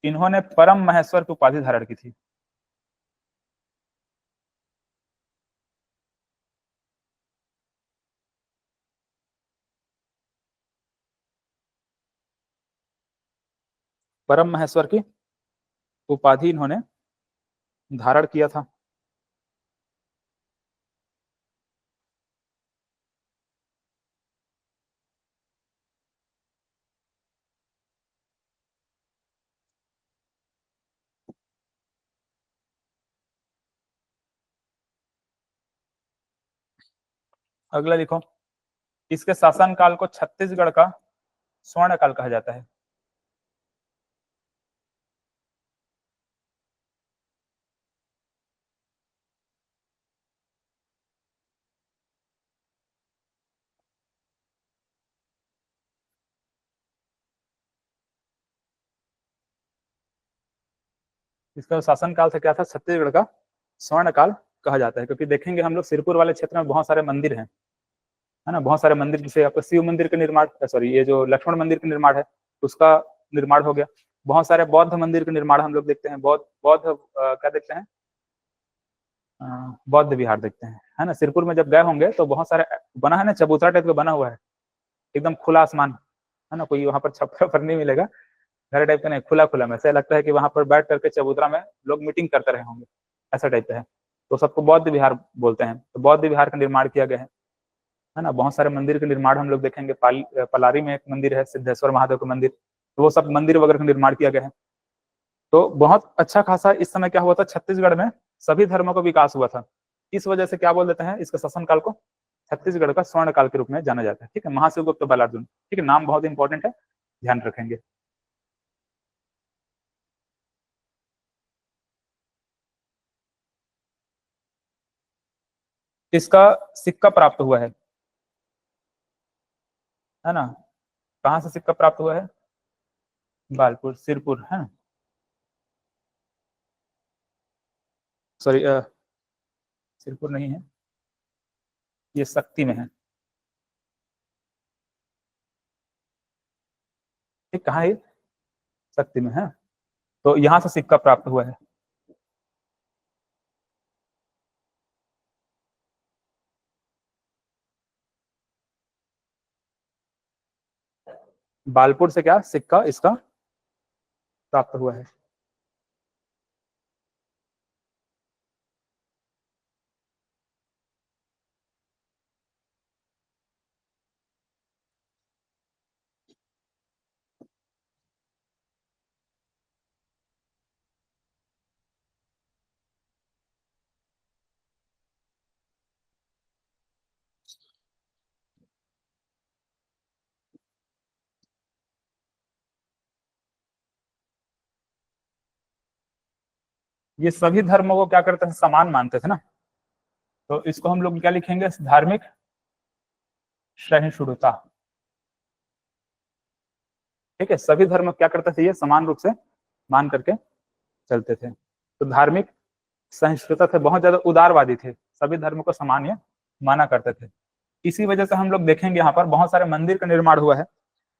इन्होंने परम महेश्वर की उपाधि धारण की थी, परम महेश्वर की उपाधि इन्होंने धारण किया था। अगला लिखो, इसके शासन काल को छत्तीसगढ़ का स्वर्ण काल कहा जाता है। इसका शासनकाल से क्या था, छत्तीसगढ़ का स्वर्ण काल कहा जाता है, क्योंकि देखेंगे हम लोग सिरपुर वाले क्षेत्र में बहुत सारे मंदिर हैं, है ना, बहुत सारे मंदिर, जैसे आपका शिव मंदिर का निर्माण, सॉरी ये जो लक्ष्मण मंदिर का निर्माण है उसका निर्माण हो गया। बहुत सारे बौद्ध मंदिर का निर्माण हम लोग देखते हैं, बौद्ध क्या देखते हैं, बौद्ध विहार देखते हैं, है ना। सिरपुर में जब गए होंगे तो बहुत सारे बना है ना, चबूतरा टाइप का बना हुआ है, एकदम खुला आसमान, है ना, कोई वहां पर छप्पर पर नहीं मिलेगा, घर टाइप का नहीं, खुला खुला में ऐसा लगता है कि वहां पर बैठ करके चबूतरा में लोग मीटिंग करते रहे होंगे, ऐसा टाइप का है। तो सबको बौद्ध विहार बोलते हैं, तो बौद्ध विहार का निर्माण किया गया है ना। बहुत सारे मंदिर का निर्माण हम लोग देखेंगे, पलारी में एक मंदिर है सिद्धेश्वर महादेव का मंदिर, तो वो सब मंदिर वगैरह का निर्माण किया गया है। तो बहुत अच्छा खासा इस समय क्या हुआ था, छत्तीसगढ़ में सभी धर्मों का विकास हुआ था। इस वजह से क्या बोल देते हैं, इसके शासन काल को छत्तीसगढ़ का स्वर्ण काल के रूप में जाना जाता है। ठीक है, महाशिवगुप्त बालार्जुन, ठीक है, नाम बहुत इंपॉर्टेंट है, ध्यान रखेंगे। इसका सिक्का प्राप्त हुआ है ना, कहाँ से सिक्का प्राप्त हुआ है, बालपुर, सिरपुर, है ना, सॉरी सिरपुर नहीं है, ये शक्ति में है। ठीक, कहाँ है, शक्ति में है, तो यहाँ से सिक्का प्राप्त हुआ है। बालपुर से क्या सिक्का इसका प्राप्त हुआ है। ये सभी धर्मों को क्या करते हैं, समान मानते थे ना, तो इसको हम लोग क्या लिखेंगे, धार्मिक सहिष्णुता। ठीक है, सभी धर्म क्या करते थे, ये समान रूप से मान करके चलते थे, तो धार्मिक सहिष्णुता थे, बहुत ज्यादा उदारवादी थे, सभी धर्मों को समान ये माना करते थे। इसी वजह से हम लोग देखेंगे यहाँ पर बहुत सारे मंदिर का निर्माण हुआ है,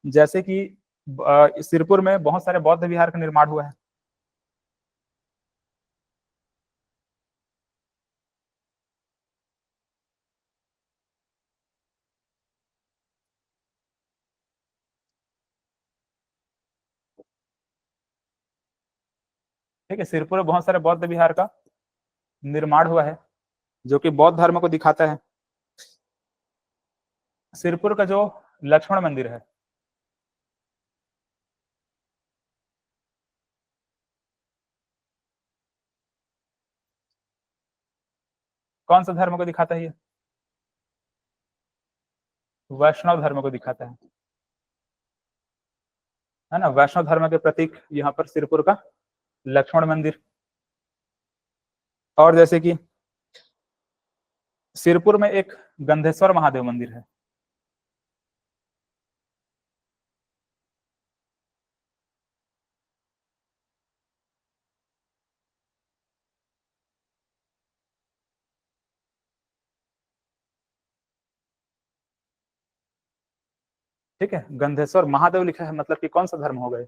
जैसे कि सिरपुर में बहुत सारे बौद्ध विहार का निर्माण हुआ है। ठीक है, सिरपुर में बहुत सारे बौद्ध विहार का निर्माण हुआ है, जो कि बौद्ध धर्म को दिखाता है। सिरपुर का जो लक्ष्मण मंदिर है, कौन सा धर्म को दिखाता है, ये वैष्णव धर्म को दिखाता है ना, वैष्णव धर्म के प्रतीक यहाँ पर सिरपुर का लक्ष्मण मंदिर। और जैसे कि सिरपुर में एक गंधेश्वर महादेव मंदिर है, ठीक है, गंधेश्वर महादेव लिखा है, मतलब कि कौन सा धर्म होगा,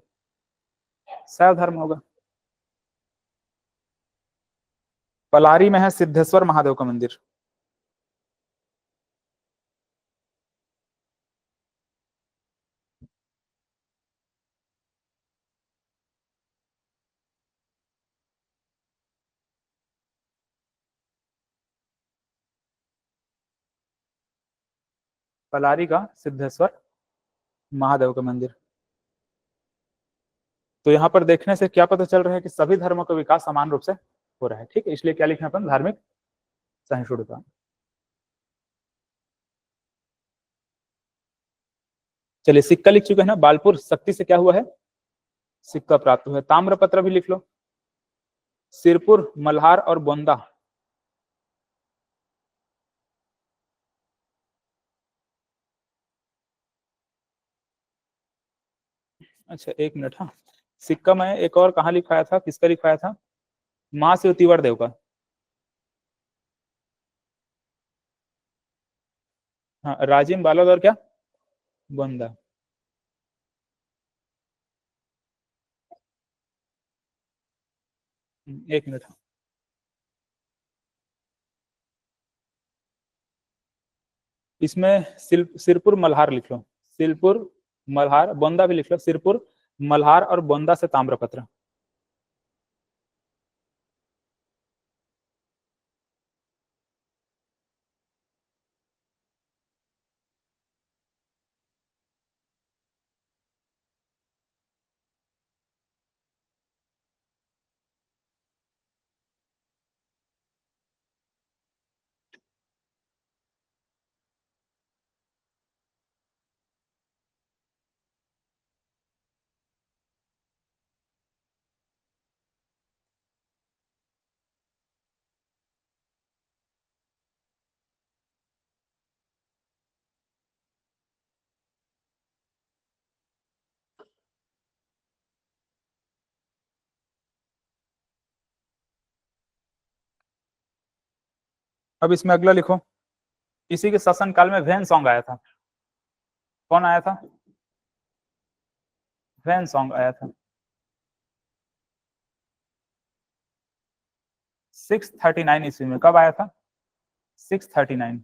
शैव धर्म होगा। पलारी में है सिद्धेश्वर महादेव का मंदिर। पलारी का सिद्धेश्वर महादेव का मंदिर। तो यहाँ पर देखने से क्या पता चल रहा है कि सभी धर्मों का विकास समान रूप से हो रहा है। ठीक है, इसलिए क्या लिखना अपन, धार्मिक सहिष्णुता। चलिए, सिक्का लिख चुके हैं ना, बालपुर शक्ति से क्या हुआ है, सिक्का प्राप्त हुआ है। ताम्रपत्र भी लिख लो, सिरपुर, मल्हार और बोंदा। अच्छा एक मिनट, हाँ सिक्का मैं एक और कहाँ लिखवाया था, किसका लिखवाया था, महाशिव तिवर देव का। हाँ राजिम, बालोद और क्या, बोंदा। एक मिनट, इसमें सिरपुर मल्हार लिख लो, सिरपुर मल्हार, बोंदा भी लिख लो, सिरपुर मल्हार और बोंदा से ताम्रपत्र। अब इसमें अगला लिखो, इसी के शासन काल में वैन सॉन्ग आया था। कौन आया था, वैन सॉन्ग आया था 639 ईस्वी में। कब आया था, 639।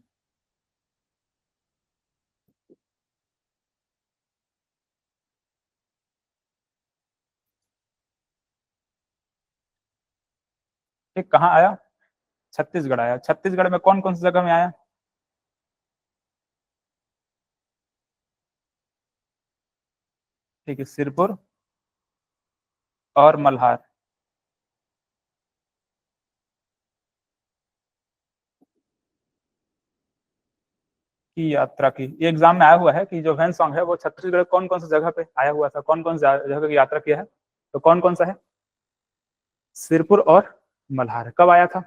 ठीक, कहाँ आया, छत्तीसगढ़ आया। छत्तीसगढ़ में कौन कौन सी जगह में आया, ठीक है, सिरपुर और मल्हार की यात्रा की। ये एग्जाम में आया हुआ है कि जो वैन सॉन्ग है वो छत्तीसगढ़ कौन कौन सी जगह पे आया हुआ था, कौन कौन सी जगह की यात्रा किया है, तो कौन कौन सा है, सिरपुर और मल्हार। कब आया था,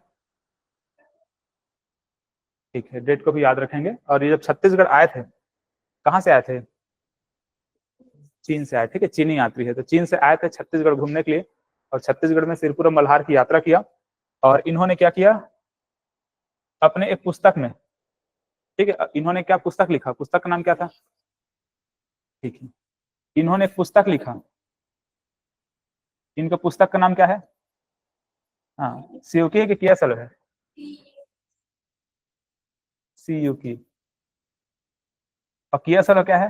ठीक है, डेट को भी याद रखेंगे। और ये जब छत्तीसगढ़ आए थे, कहाँ से आए थे, चीन से आए। ठीक है, चीनी यात्री है, तो चीन से आए थे छत्तीसगढ़ घूमने के लिए, और छत्तीसगढ़ में सिरपुर और मल्हार की यात्रा किया। और इन्होंने क्या किया, अपने एक पुस्तक में, ठीक है, इन्होंने क्या पुस्तक लिखा, पुस्तक का नाम क्या था, ठीक है, इन्होंने एक पुस्तक लिखा, इनका पुस्तक का नाम क्या है, हाँ सीयूकी की किया सल है, सीयूकी, और किया सल क्या है,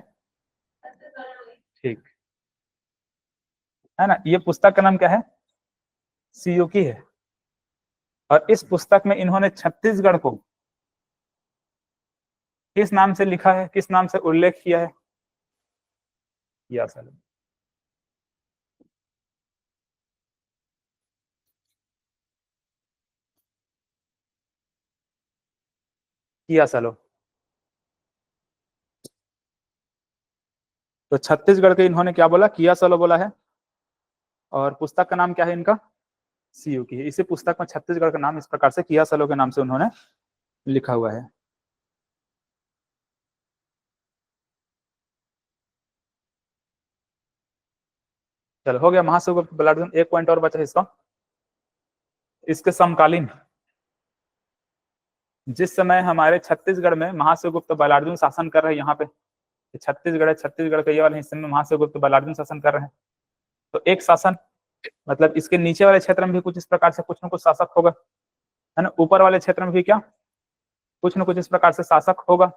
ठीक है ना। ये पुस्तक का नाम क्या है, सीयूकी है। और इस पुस्तक में इन्होंने छत्तीसगढ़ को किस नाम से लिखा है, किस नाम से उल्लेख किया है, किया सल। किया सलो। तो छत्तीसगढ़ के इन्होंने क्या बोला, किया सलो बोला है। और पुस्तक का नाम क्या है इनका, सीयूकी है। इसी पुस्तक में छत्तीसगढ़ का नाम इस प्रकार से किया सलो के नाम से उन्होंने लिखा हुआ है। चलो हो गया, महाशिवगुप्त बलार्जुन। एक पॉइंट और बचा इसका, इसके समकालीन, जिस समय हमारे छत्तीसगढ़ में महाशिवगुप्त बलार्जुन शासन कर रहे हैं, यहाँ पे छत्तीसगढ़ है, छत्तीसगढ़ के ये वाले हिस्से में महाशिवगुप्त बलार्जुन शासन कर रहे हैं। तो एक शासन, मतलब इसके नीचे वाले क्षेत्र में भी कुछ इस प्रकार से कुछ न कुछ शासक होगा, है ना। ऊपर वाले क्षेत्र में भी क्या, कुछ न कुछ इस प्रकार से शासक होगा।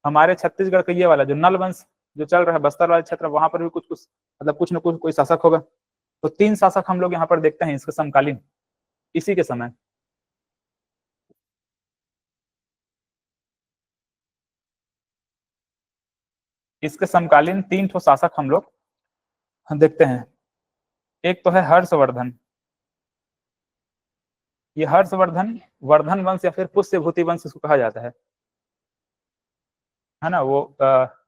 हमारे छत्तीसगढ़ का ये वाला जो नल वंश जो चल रहा है, बस्तर वाले क्षेत्र, वहां पर भी कुछ कुछ, मतलब कुछ न कुछ कोई शासक होगा। तो 3 शासक हम लोग यहाँ पर देखते हैं इसके समकालीन, इसी के समय। इसके समकालीन 3 ठो शासक हम लोग देखते हैं। एक तो है हर्षवर्धन। ये हर्षवर्धन वर्धन वंश या फिर पुष्यभूति वंश इसको कहा जाता है ना। वो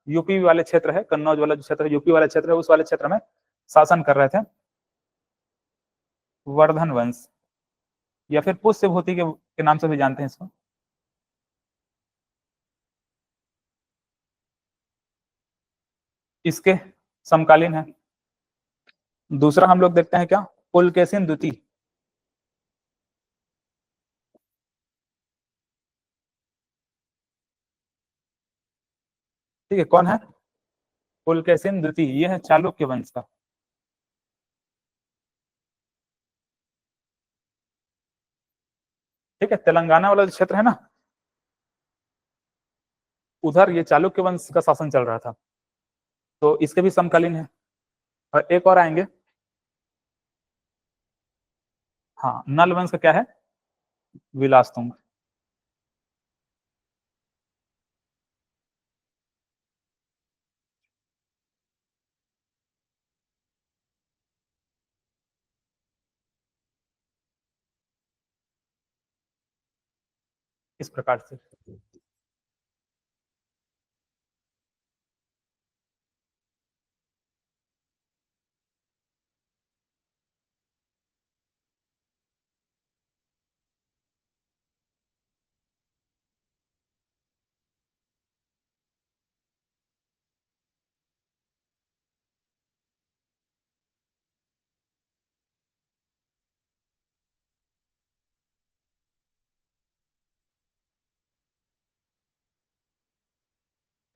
यूपी वाले क्षेत्र है, कन्नौज वाला जो क्षेत्र है, यूपी वाला क्षेत्र है, उस वाले क्षेत्र में शासन कर रहे थे। वर्धन वंश या फिर पुष्यभूति के नाम से भी जानते हैं इसको। इसके समकालीन है। दूसरा हम लोग देखते हैं क्या, पुलकेशिन द्वितीय। ठीक है, कौन है, पुलकेशिन द्वितीय। ये है चालुक्य वंश का। ठीक है, तेलंगाना वाला जो क्षेत्र है ना, उधर ये चालुक्य वंश का शासन चल रहा था, तो इसके भी समकालीन है। और एक और आएंगे, हाँ, नल वंश का क्या है, विलासतुंग। इस प्रकार से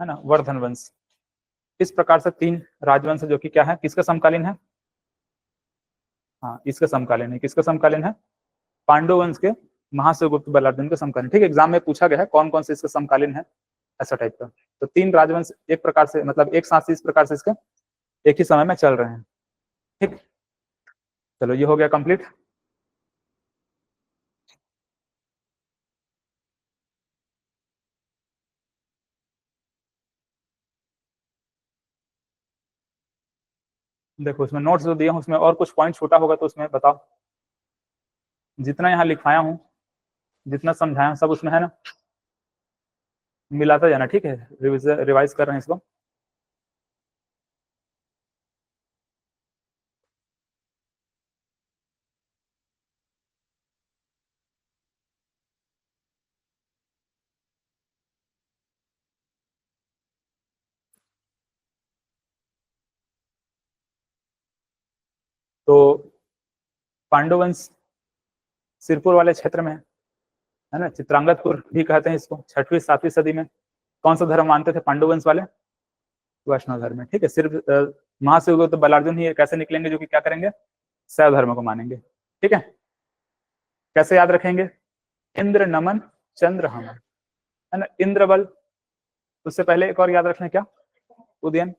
है ना, वर्धन वंश। इस प्रकार से 3 राजवंश जो कि क्या है, किसका समकालीन है, हाँ, इसका समकालीन है। किसका समकालीन है, पांडु वंश के महाशिवगुप्त बल्लार्जुन के समकालीन। ठीक है, एग्जाम में पूछा गया है कौन कौन से इसके समकालीन है, ऐसा टाइप का। तो 3 राजवंश एक प्रकार से, मतलब एक साथ से इस प्रकार से इसके एक ही समय में चल रहे हैं। ठीक, चलो ये हो गया कंप्लीट। देखो उसमें नोट्स जो दिए हूँ उसमें और कुछ पॉइंट छूटा होगा तो उसमें बताओ। जितना यहाँ लिखवाया हूँ, जितना समझाया हूँ, सब उसमें है ना, मिलाता जाना। ठीक है, रिवाइज कर रहे हैं इसको। तो पांडुवंश सिरपुर वाले क्षेत्र में है ना, चित्रांगतपुर भी कहते हैं इसको। 6वीं 7वीं सदी में कौन सा धर्म मानते थे पांडुवंश वाले, वैष्णव धर्म में। ठीक है, सिर्फ महाशिवगुप्त बल्लार्जुन ही कैसे निकलेंगे जो कि क्या करेंगे, शैव धर्म को मानेंगे। ठीक है, कैसे याद रखेंगे, इंद्र नमन चंद्र हमन, है ना, इंद्र बल। उससे पहले एक और याद रखना, क्या, उदयन।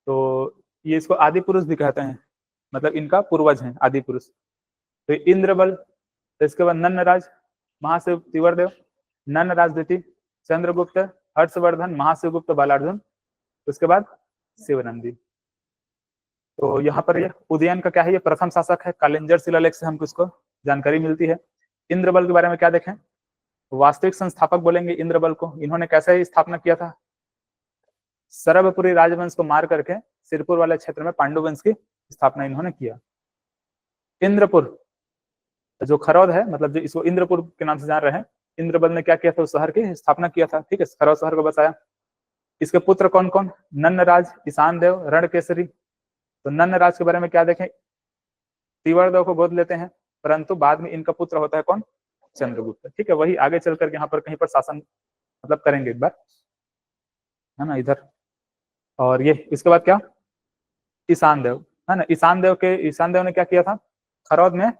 तो ये इसको आदि पुरुष भी कहते हैं, मतलब इनका पूर्वज है आदि पुरुष। तो इंद्र बल, तो इसके बाद नन्नराज महाशिव तिवरदेव, नन्नराज द्वितीय, चंद्रगुप्त, हर्षवर्धन, महाशिवगुप्त बल्लार्जुन, उसके बाद शिवनंदी। तो यहाँ पर ये उदयन का क्या है, ये प्रथम शासक है। कालिंजर शिलालेख से हमको इसको जानकारी मिलती है। इंद्रबल के बारे में क्या देखें, वास्तविक संस्थापक बोलेंगे इंद्रबल को। इन्होंने कैसे स्थापना किया था, सरभपुरी राजवंश को मार करके सिरपुर वाले क्षेत्र में पांडु वंश की स्थापना इन्होंने किया। इंद्रपुर जो खरौद है, मतलब जो इसको इंद्रपुर के नाम से जान रहे हैं, इंद्रबल ने क्या किया था, उस शहर की स्थापना किया था। ठीक है, खरौद शहर को बसाया। इसके पुत्र कौन कौन, नन्नराज, ईशान देव, रणकेसरी। तो नन्नराज के बारे में क्या देखें, तिवरदेव को गोद लेते हैं, परंतु बाद में इनका पुत्र होता है कौन, चंद्रगुप्त। ठीक है, वही आगे चल करके यहाँ पर कहीं पर शासन मतलब करेंगे एक बार, है ना, इधर। और ये इसके बाद क्या, ईशान देव, है ना। ईशान देव ने क्या किया था, खरौद में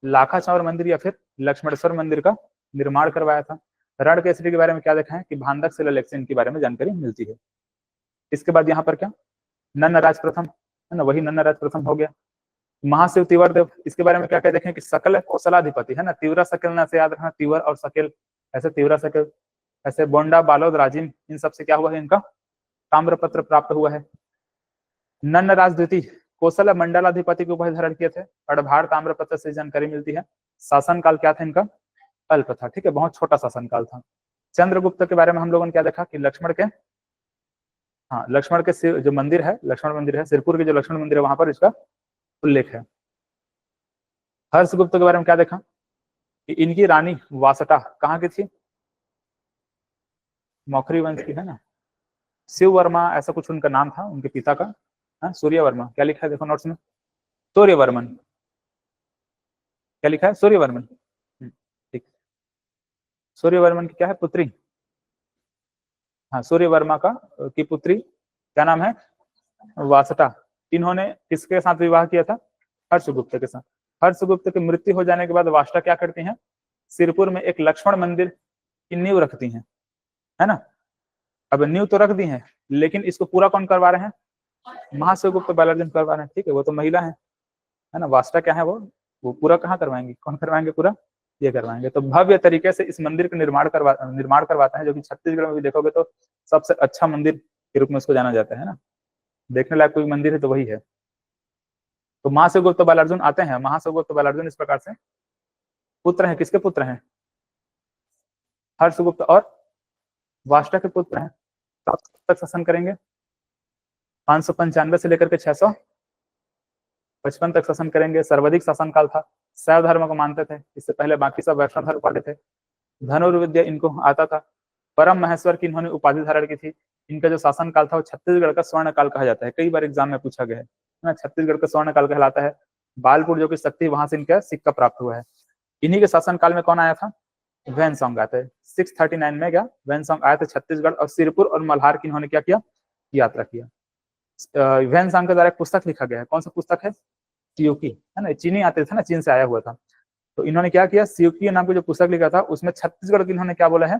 लाखा चौर मंदिर या फिर लक्ष्मणेश्वर मंदिर का निर्माण करवाया था। रणकेसरी के बारे में क्या देखा है कि भांडक शिलालेख से इनके बारे में जानकारी मिलती है। इसके बाद यहाँ पर क्या, नन्नराज प्रथम, है ना, वही नन्नराज प्रथम हो गया। महाशिव तिवरदेव, इसके बारे में क्या क्या देखें कि सकल कौशलाधिपति, है ना, तीव्रा सकल ना से याद रखना, तीवर और सकल, ऐसे तीव्रा सकल, ऐसे बोंडा बालोद राजिम, इन सबसे क्या हुआ है इनका ताम्रपत्र प्राप्त हुआ है। नन्नराज द्वितीय कौशल मंडलाधिपति के उपाधि धारण किए थे। अड़भार ताम्रपत्र से जानकारी मिलती है। शासनकाल क्या था इनका? अल्प था, ठीक है, बहुत छोटा शासनकाल था। चंद्रगुप्त के बारे में हम लोगों ने क्या देखा कि लक्ष्मण के जो मंदिर है, लक्ष्मण मंदिर है, सिरपुर के जो लक्ष्मण मंदिर है वहां पर इसका उल्लेख है। हर्षगुप्त के बारे में क्या देखा कि इनकी रानी वासटा कहाँ की थी? मौखरी वंश की है ना। शिव वर्मा ऐसा कुछ उनका नाम था, उनके पिता का। सूर्यवर्मा, क्या लिखा है देखो नोट्स में? सूर्यवर्मन, क्या लिखा है? सूर्यवर्मन, ठीक। सूर्यवर्मन की क्या है? पुत्री। हाँ, सूर्यवर्मा का की पुत्री क्या नाम है? वासटा। इन्होंने किसके साथ विवाह किया था? हर्षगुप्त के साथ। हर्षगुप्त की मृत्यु हो जाने के बाद वासटा क्या करती हैं? सिरपुर में एक लक्ष्मण मंदिर की नींव रखती हैं, है ना। अब नींव तो रख दी है, लेकिन इसको पूरा कौन करवा रहे हैं? महाशिवगुप्त बालार्जुन करवा रहे हैं, ठीक है। वो तो महिला है ना। वासटा क्या है? वो पूरा कहाँ करवाएंगे? कौन करवाएंगे पूरा? ये करवाएंगे। तो भव्य तरीके से इस मंदिर का निर्माण करवाते हैं, जो कि छत्तीसगढ़ में भी देखोगे तो सबसे अच्छा मंदिर के रूप में उसको जाना जाता है ना। देखने लायक कोई मंदिर है तो वही है। तो महाशिवगुप्त बालार्जुन आते हैं। महाशिवगुप्त बालार्जुन इस प्रकार से पुत्र हैं। किसके पुत्र हैं? हर्षगुप्त और वासटा के पुत्र हैं। कब तक शासन करेंगे? 595 से लेकर के 655 तक शासन करेंगे। सर्वाधिक शासनकाल था। शैव धर्म को मानते थे, इससे पहले बाकी सब वैष्णव धर्म वाले थे। धनुर्विद्या इनको आता था। परम महेश्वर की इन्होंने उपाधि धारण की थी। इनका जो शासनकाल था वो छत्तीसगढ़ का स्वर्ण काल कहा जाता है। कई बार एग्जाम में पूछा गया है ना, छत्तीसगढ़ का स्वर्ण काल कहलाता है। बालपुर जो कि शक्ति, वहां से इनका सिक्का प्राप्त हुआ है। इन्हीं के शासनकाल में कौन आया था? वैनसॉन्ग आते हैं। 639 में क्या वैनसॉन्ग आए थे छत्तीसगढ़, और सिरपुर और मल्हार की इन्होंने क्या किया? यात्रा किया। वैनसॉन्ग के द्वारा एक पुस्तक लिखा गया है। कौन सा पुस्तक है? सियोकी, है ना। चीनी आते थे ना, चीन से आया हुआ था। तो इन्होंने क्या किया? सियोकी नाम की जो पुस्तक लिखा था उसमें छत्तीसगढ़ की इन्होंने क्या बोला है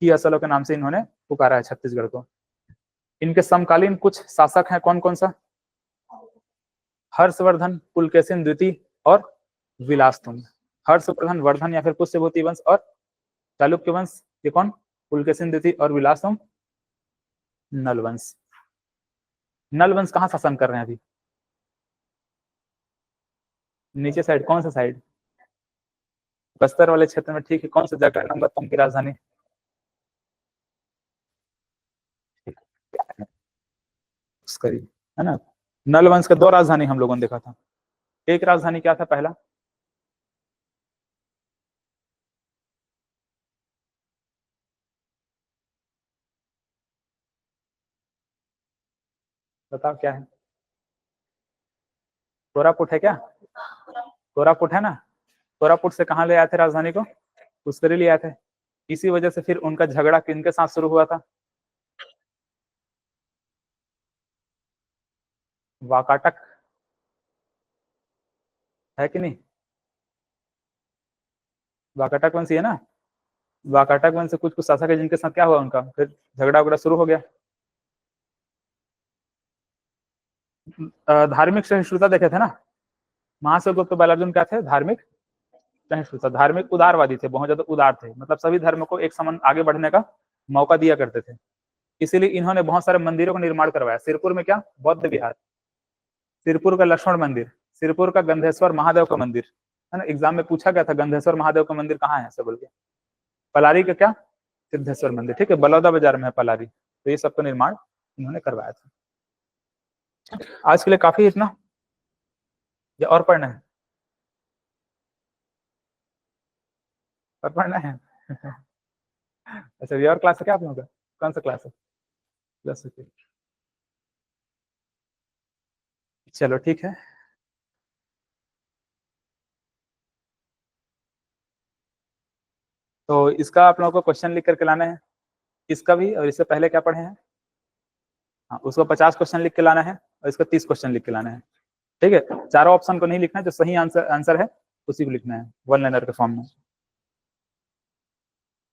कि असलों के नाम से इन्होंने पुकारा है छत्तीसगढ़ को। इनके समकालीन कुछ शासक हैं, कौन कौन सा? हर्षवर्धन, पुलकेशिन द्वितीय और विलासतुंग। हर्षवर्धन, वर्धन या फिर पुष्यभूति वंश और चालुक्य वंश, ये कौन? पुलकेशिन द्वितीय और विलासतुंग नलवंश। नलवंश कहाँ शासन कर रहे हैं अभी? नीचे साइड, कौन सा साइड? बस्तर वाले क्षेत्र में, ठीक है। कौन सा जगह? नंबर की राजधानी है ना। नलवंश का 2 राजधानी हम लोगों ने देखा था। एक राजधानी क्या था पहला? बताओ क्या है? कोरापुट है क्या? कोरापुट है ना। कोरापुट से कहाँ ले आए थे राजधानी को? पुष्करी ले आए थे। इसी वजह से फिर उनका झगड़ा किनके साथ शुरू हुआ था? वाकाटक, है कि नहीं? वाकाटक वंश है ना। वाकाटक वंश से कुछ कुछ शासक है जिनके साथ क्या हुआ उनका, फिर झगड़ा वगड़ा शुरू हो गया। धार्मिक सहिष्णुता देखे थे ना। महाशिवगुप्त बालार्जुन क्या थे? धार्मिक सहिष्णुता, धार्मिक उदारवादी थे, बहुत ज्यादा उदार थे। मतलब सभी धर्म को एक समान आगे बढ़ने का मौका दिया करते थे। इसीलिए इन्होंने बहुत सारे मंदिरों का निर्माण करवाया। सिरपुर में क्या? बौद्ध विहार। सिरपुर का लक्ष्मण मंदिर। सिरपुर का गंधेश्वर महादेव का मंदिर, है ना। एग्जाम में पूछा गया था गंधेश्वर महादेव का मंदिर कहाँ है, सब बोल के। पलारी का क्या? सिद्धेश्वर मंदिर, ठीक है। बलौदा बाजार में है पलारी। तो ये सबका निर्माण इन्होंने करवाया था। आज के लिए काफी इतना, या और पढ़ना है? और पढ़ना है? अच्छा, ये और क्लास है क्या आप लोगों का? कौन सा क्लास है? प्लस चलो ठीक है। तो इसका आप लोगों को क्वेश्चन लिख करके लाना है, इसका भी। और इससे पहले क्या पढ़े हैं? हाँ, उसको 50 क्वेश्चन लिख के लाना है, और इसका 30 क्वेश्चन लिख के लाना है, ठीक है। चारों ऑप्शन को नहीं लिखना है, जो सही आंसर है उसी को लिखना है 1 लाइनर के फॉर्म में।